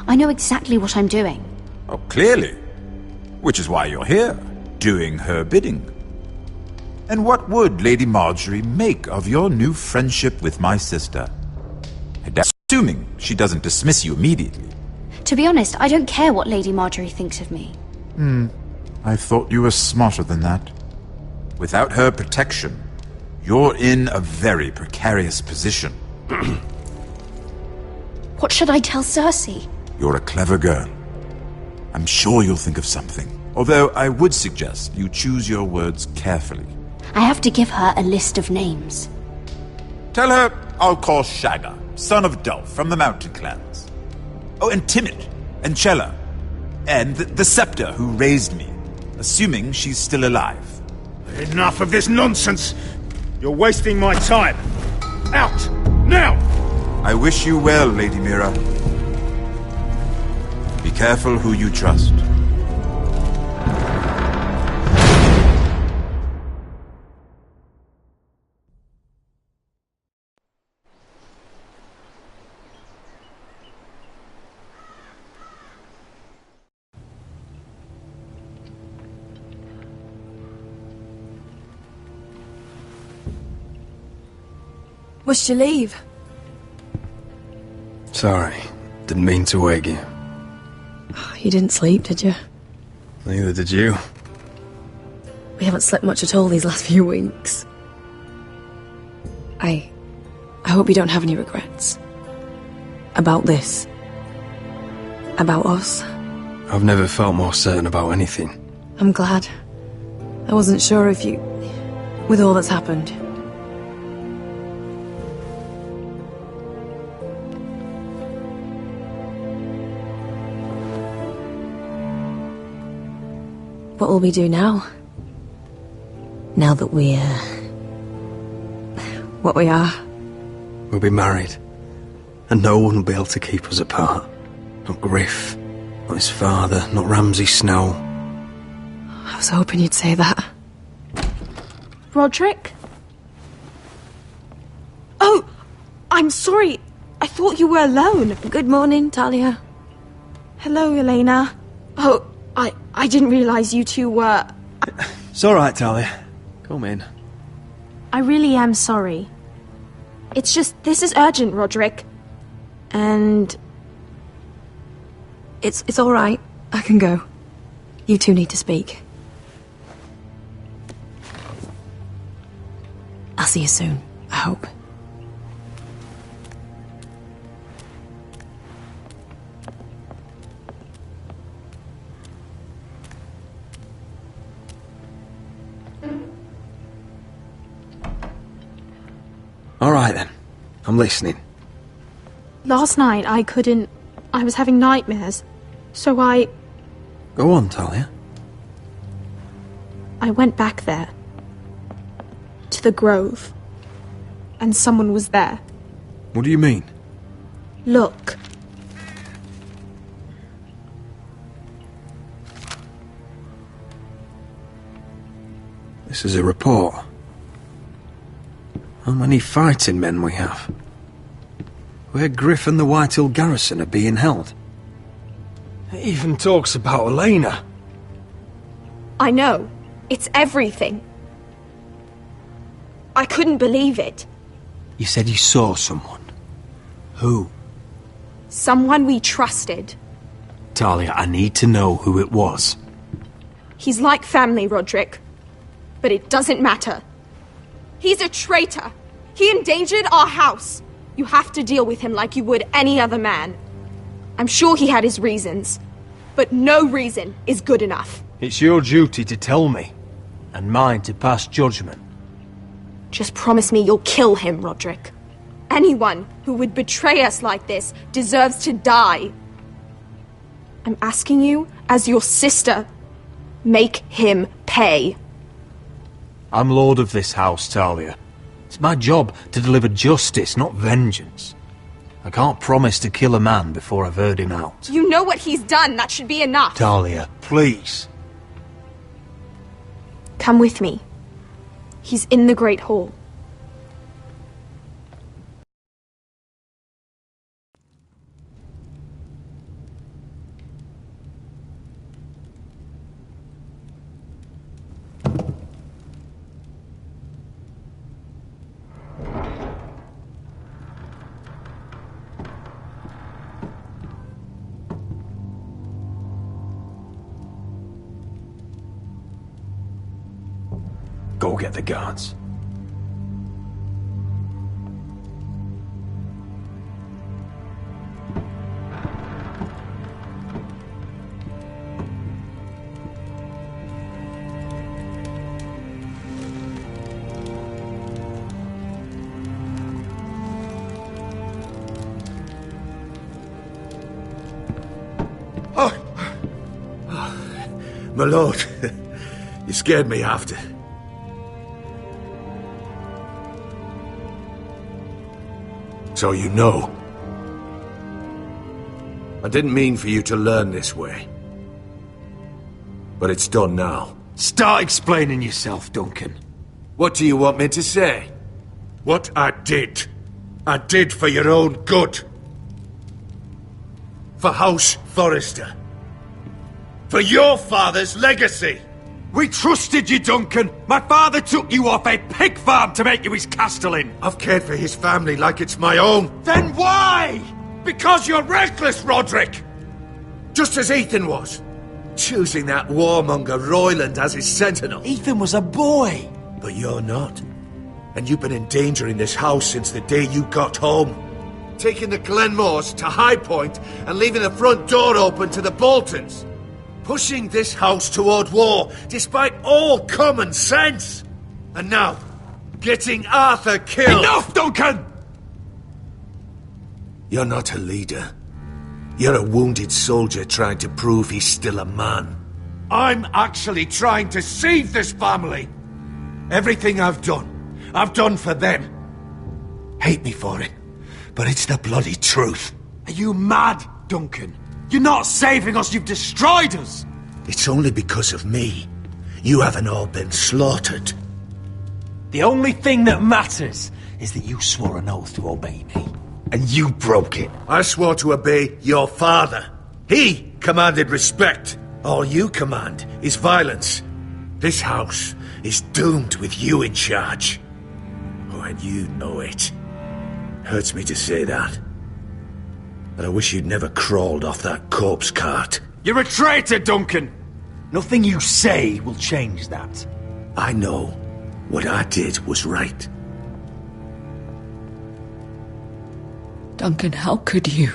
[SPEAKER 5] I know exactly what I'm doing.
[SPEAKER 22] Oh, clearly. Which is why you're here, doing her bidding. And what would Lady Marjorie make of your new friendship with my sister? Assuming she doesn't dismiss you immediately.
[SPEAKER 5] To be honest, I don't care what Lady Marjorie thinks of me.
[SPEAKER 22] I thought you were smarter than that. Without her protection, you're in a very precarious position.
[SPEAKER 5] What should I tell Cersei?
[SPEAKER 22] You're a clever girl. I'm sure you'll think of something. Although I would suggest you choose your words carefully.
[SPEAKER 5] I have to give her a list of names.
[SPEAKER 22] Tell her I'll call Shagga, son of Dolph from the Mountain Clans. Oh, and Timid, and Chella, and the Scepter who raised me, assuming she's still alive.
[SPEAKER 2] Enough of this nonsense! You're wasting my time! Out! Now!
[SPEAKER 22] I wish you well, Lady Mira. Be careful who you trust.
[SPEAKER 9] Must you leave?
[SPEAKER 4] Sorry, didn't mean to wake you.
[SPEAKER 9] You didn't sleep, did you?
[SPEAKER 4] Neither did you.
[SPEAKER 9] We haven't slept much at all these last few weeks. I hope you don't have any regrets. About this. About us.
[SPEAKER 4] I've never felt more certain about anything.
[SPEAKER 9] I'm glad. I wasn't sure if you... with all that's happened. What will we do now? Now that we're... what we are?
[SPEAKER 4] We'll be married. And no one will be able to keep us apart. Not Griff, not his father, not Ramsay Snow.
[SPEAKER 9] I was hoping you'd say that.
[SPEAKER 6] Roderick? Oh, I'm sorry. I thought you were alone.
[SPEAKER 9] Good morning, Talia.
[SPEAKER 6] Hello, Elena. Oh, I didn't realize you two were...
[SPEAKER 4] It's all right, Talia. Come in.
[SPEAKER 6] I really am sorry. It's just, this is urgent, Roderick. And...
[SPEAKER 9] It's all right. I can go. You two need to speak. I'll see you soon, I hope.
[SPEAKER 4] All right, then. I'm listening.
[SPEAKER 6] Last night, I was having nightmares. So
[SPEAKER 4] Go on, Talia.
[SPEAKER 6] I went back there. To the grove. And someone was there.
[SPEAKER 4] What do you mean?
[SPEAKER 6] Look.
[SPEAKER 4] This is a report. How many fighting men we have? Where Griff and the Whitehill garrison are being held. It even talks about Elena.
[SPEAKER 6] I know. It's everything. I couldn't believe it.
[SPEAKER 4] You said you saw someone. Who?
[SPEAKER 6] Someone we trusted.
[SPEAKER 4] Talia, I need to know who it was.
[SPEAKER 6] He's like family, Roderick. But it doesn't matter. He's a traitor. He endangered our house. You have to deal with him like you would any other man. I'm sure he had his reasons. But no reason is good enough.
[SPEAKER 4] It's your duty to tell me. And mine to pass judgment.
[SPEAKER 6] Just promise me you'll kill him, Roderick. Anyone who would betray us like this deserves to die. I'm asking you, as your sister, make him pay.
[SPEAKER 4] I'm lord of this house, Talia. It's my job to deliver justice, not vengeance. I can't promise to kill a man before I've heard him out.
[SPEAKER 6] You know what he's done. That should be enough.
[SPEAKER 4] Talia, please.
[SPEAKER 6] Come with me. He's in the Great Hall.
[SPEAKER 4] Go get the guards.
[SPEAKER 8] My lord, you scared me after. So you know. I didn't mean for you to learn this way. But it's done now.
[SPEAKER 2] Start explaining yourself, Duncan.
[SPEAKER 8] What do you want me to say? What I did for your own good. For House Forrester. For your father's legacy!
[SPEAKER 2] We trusted you, Duncan! My father took you off a pig farm to make you his castellan!
[SPEAKER 8] I've cared for his family like it's my own.
[SPEAKER 2] Then why?
[SPEAKER 8] Because you're reckless, Roderick! Just as Ethan was. Choosing that warmonger Royland as his sentinel.
[SPEAKER 2] Ethan was a boy!
[SPEAKER 8] But you're not. And you've been endangering this house since the day you got home. Taking the Glenmores to High Point and leaving the front door open to the Boltons. Pushing this house toward war, despite all common sense. And now, getting Arthur killed.
[SPEAKER 2] Enough, Duncan!
[SPEAKER 8] You're not a leader. You're a wounded soldier trying to prove he's still a man. I'm actually trying to save this family. Everything I've done for them. Hate me for it, but it's the bloody truth.
[SPEAKER 2] Are you mad, Duncan? You're not saving us, you've destroyed us!
[SPEAKER 8] It's only because of me. You haven't all been slaughtered.
[SPEAKER 2] The only thing that matters is that you swore an oath to obey me. And you broke it.
[SPEAKER 8] I swore to obey your father. He commanded respect. All you command is violence. This house is doomed with you in charge. Oh, and you know it. Hurts me to say that. But I wish you'd never crawled off that corpse cart.
[SPEAKER 2] You're a traitor, Duncan! Nothing you say will change that.
[SPEAKER 8] I know what I did was right.
[SPEAKER 11] Duncan, how could you?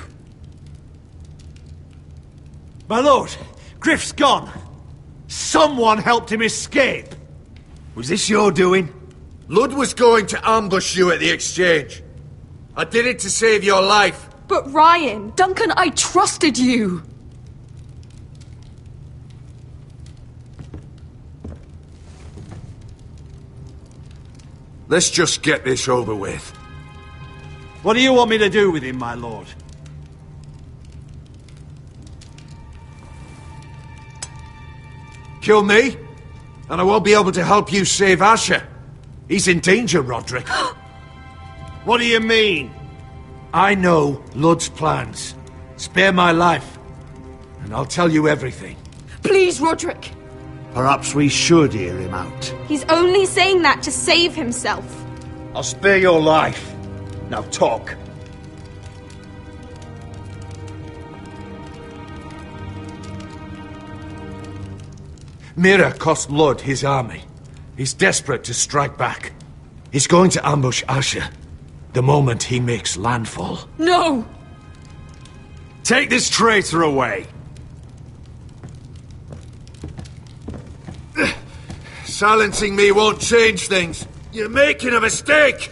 [SPEAKER 2] My lord, Griff's gone. Someone helped him escape. Was this your doing?
[SPEAKER 8] Ludd was going to ambush you at the exchange. I did it to save your life.
[SPEAKER 6] But Ryan...
[SPEAKER 9] Duncan, I trusted you!
[SPEAKER 8] Let's just get this over with.
[SPEAKER 2] What do you want me to do with him, my lord?
[SPEAKER 8] Kill me, and I won't be able to help you save Asher. He's in danger, Roderick.
[SPEAKER 2] What do you mean?
[SPEAKER 8] I know Ludd's plans. Spare my life, and I'll tell you everything.
[SPEAKER 6] Please, Roderick!
[SPEAKER 8] Perhaps we should hear him out.
[SPEAKER 6] He's only saying that to save himself.
[SPEAKER 2] I'll spare your life. Now talk.
[SPEAKER 8] Mira cost Ludd his army. He's desperate to strike back. He's going to ambush Asher the moment he makes landfall.
[SPEAKER 9] No!
[SPEAKER 2] Take this traitor away.
[SPEAKER 8] Silencing me won't change things. You're making a mistake!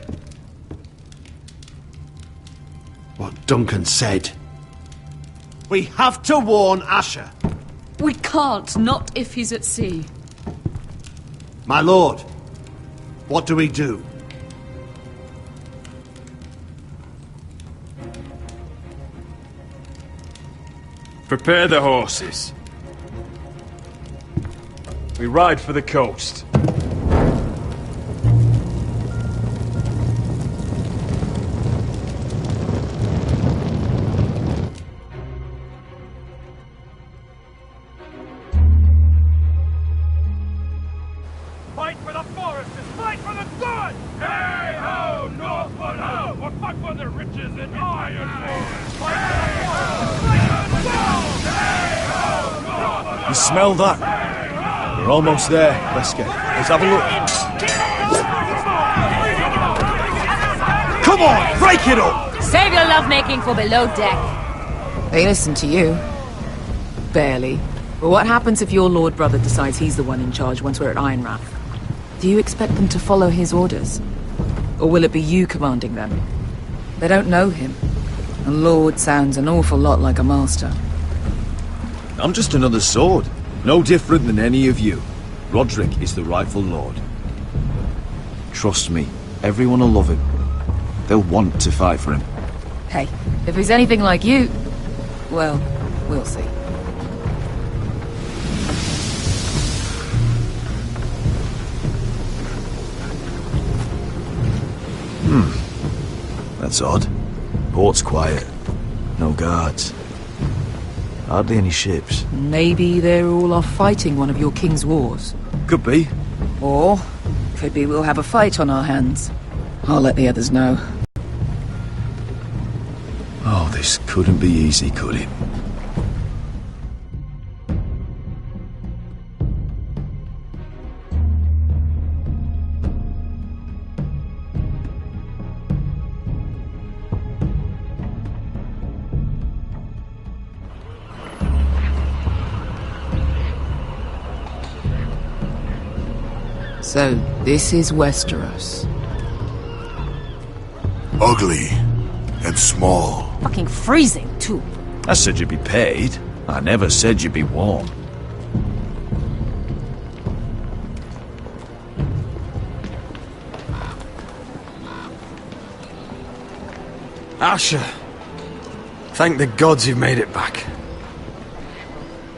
[SPEAKER 8] What Duncan said.
[SPEAKER 2] We have to warn Asher.
[SPEAKER 9] We can't, not if he's at sea.
[SPEAKER 2] My lord, what do we do? Prepare the horses. We ride for the coast. Fight for the foresters! Fight for the good! Hey ho, Northwood ho! We'll fight for the riches in Ironrath! Fight for the foresters! Fight for the gold! Hey ho, Northwood ho!
[SPEAKER 18] You smell that? We're almost there, Wesker. Let's have a look.
[SPEAKER 2] Come on, break it up!
[SPEAKER 19] Save your lovemaking for below deck.
[SPEAKER 11] They listen to you. Barely. But what happens if your lord brother decides he's the one in charge once we're at Ironrath? Do you expect them to follow his orders? Or will it be you commanding them? They don't know him. A lord sounds an awful lot like a master.
[SPEAKER 18] I'm just another sword. No different than any of you. Roderick is the rightful lord. Trust me, everyone will love him. They'll want to fight for him.
[SPEAKER 11] Hey, if he's anything like you, well, we'll see.
[SPEAKER 18] That's odd. Port's quiet. No guards. Hardly any ships.
[SPEAKER 11] Maybe they're all off fighting one of your king's wars.
[SPEAKER 18] Could be.
[SPEAKER 11] Or, could be we'll have a fight on our hands. I'll let the others know.
[SPEAKER 18] Oh, this couldn't be easy, could it?
[SPEAKER 11] So, this is Westeros.
[SPEAKER 17] Ugly and small.
[SPEAKER 19] Fucking freezing, too.
[SPEAKER 18] I said you'd be paid. I never said you'd be warm.
[SPEAKER 4] Asher. Thank the gods you've made it back.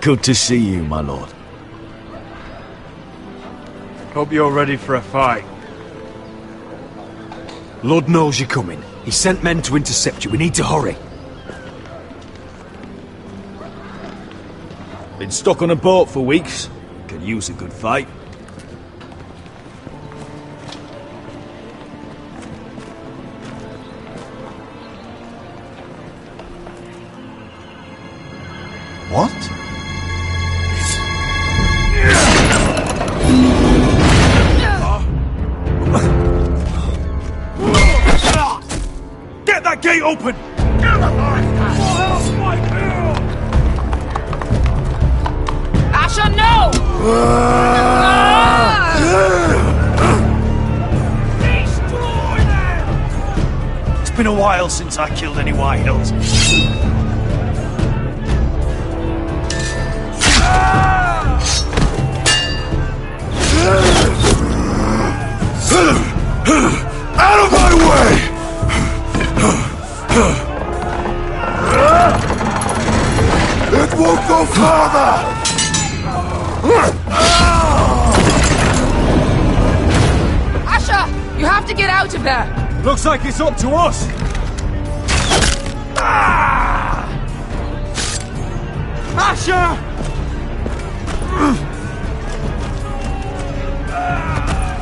[SPEAKER 18] Good to see you, my lord.
[SPEAKER 4] Hope you're ready for a fight.
[SPEAKER 2] Lord knows you're coming. He sent men to intercept you. We need to hurry.
[SPEAKER 18] Been stuck on a boat for weeks. Could use a good fight.
[SPEAKER 17] What?
[SPEAKER 2] Get that gate open!
[SPEAKER 19] Asher, no!
[SPEAKER 2] Destroy them! It's been a while since I killed any White Hills.
[SPEAKER 17] Out of my way! It won't go farther!
[SPEAKER 11] Asher! You have to get out of there!
[SPEAKER 2] Looks like it's up to us! Asher!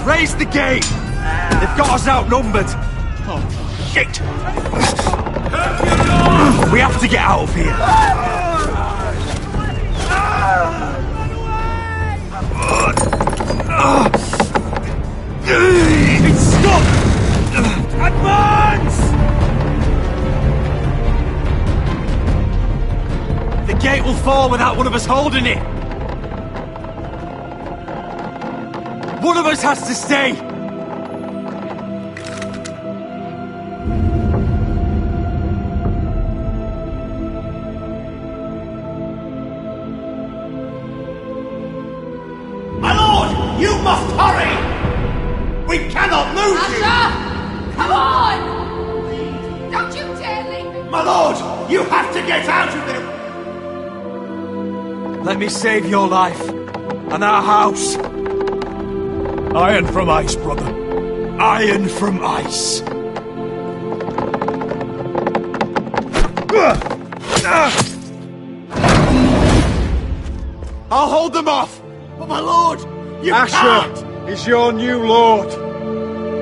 [SPEAKER 2] Raise the gate! They've got us outnumbered! Oh, shit! We have to get out of here! It's stuck! Advance! The gate will fall without one of us holding it! One of us has to stay!
[SPEAKER 8] My lord, you must hurry! We cannot lose
[SPEAKER 19] Asher! Come on! Don't you dare leave me!
[SPEAKER 8] you! My lord, you have to get out of there!
[SPEAKER 2] Let me save your life, and our house. Iron from ice, brother. Iron from ice. I'll hold them off!
[SPEAKER 8] But my lord, you
[SPEAKER 2] Asher
[SPEAKER 8] can't!
[SPEAKER 2] is your new lord.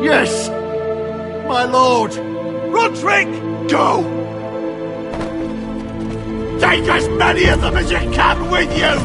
[SPEAKER 8] Yes, my lord!
[SPEAKER 2] Roderick!
[SPEAKER 8] Go! Take as many of them as you can with you!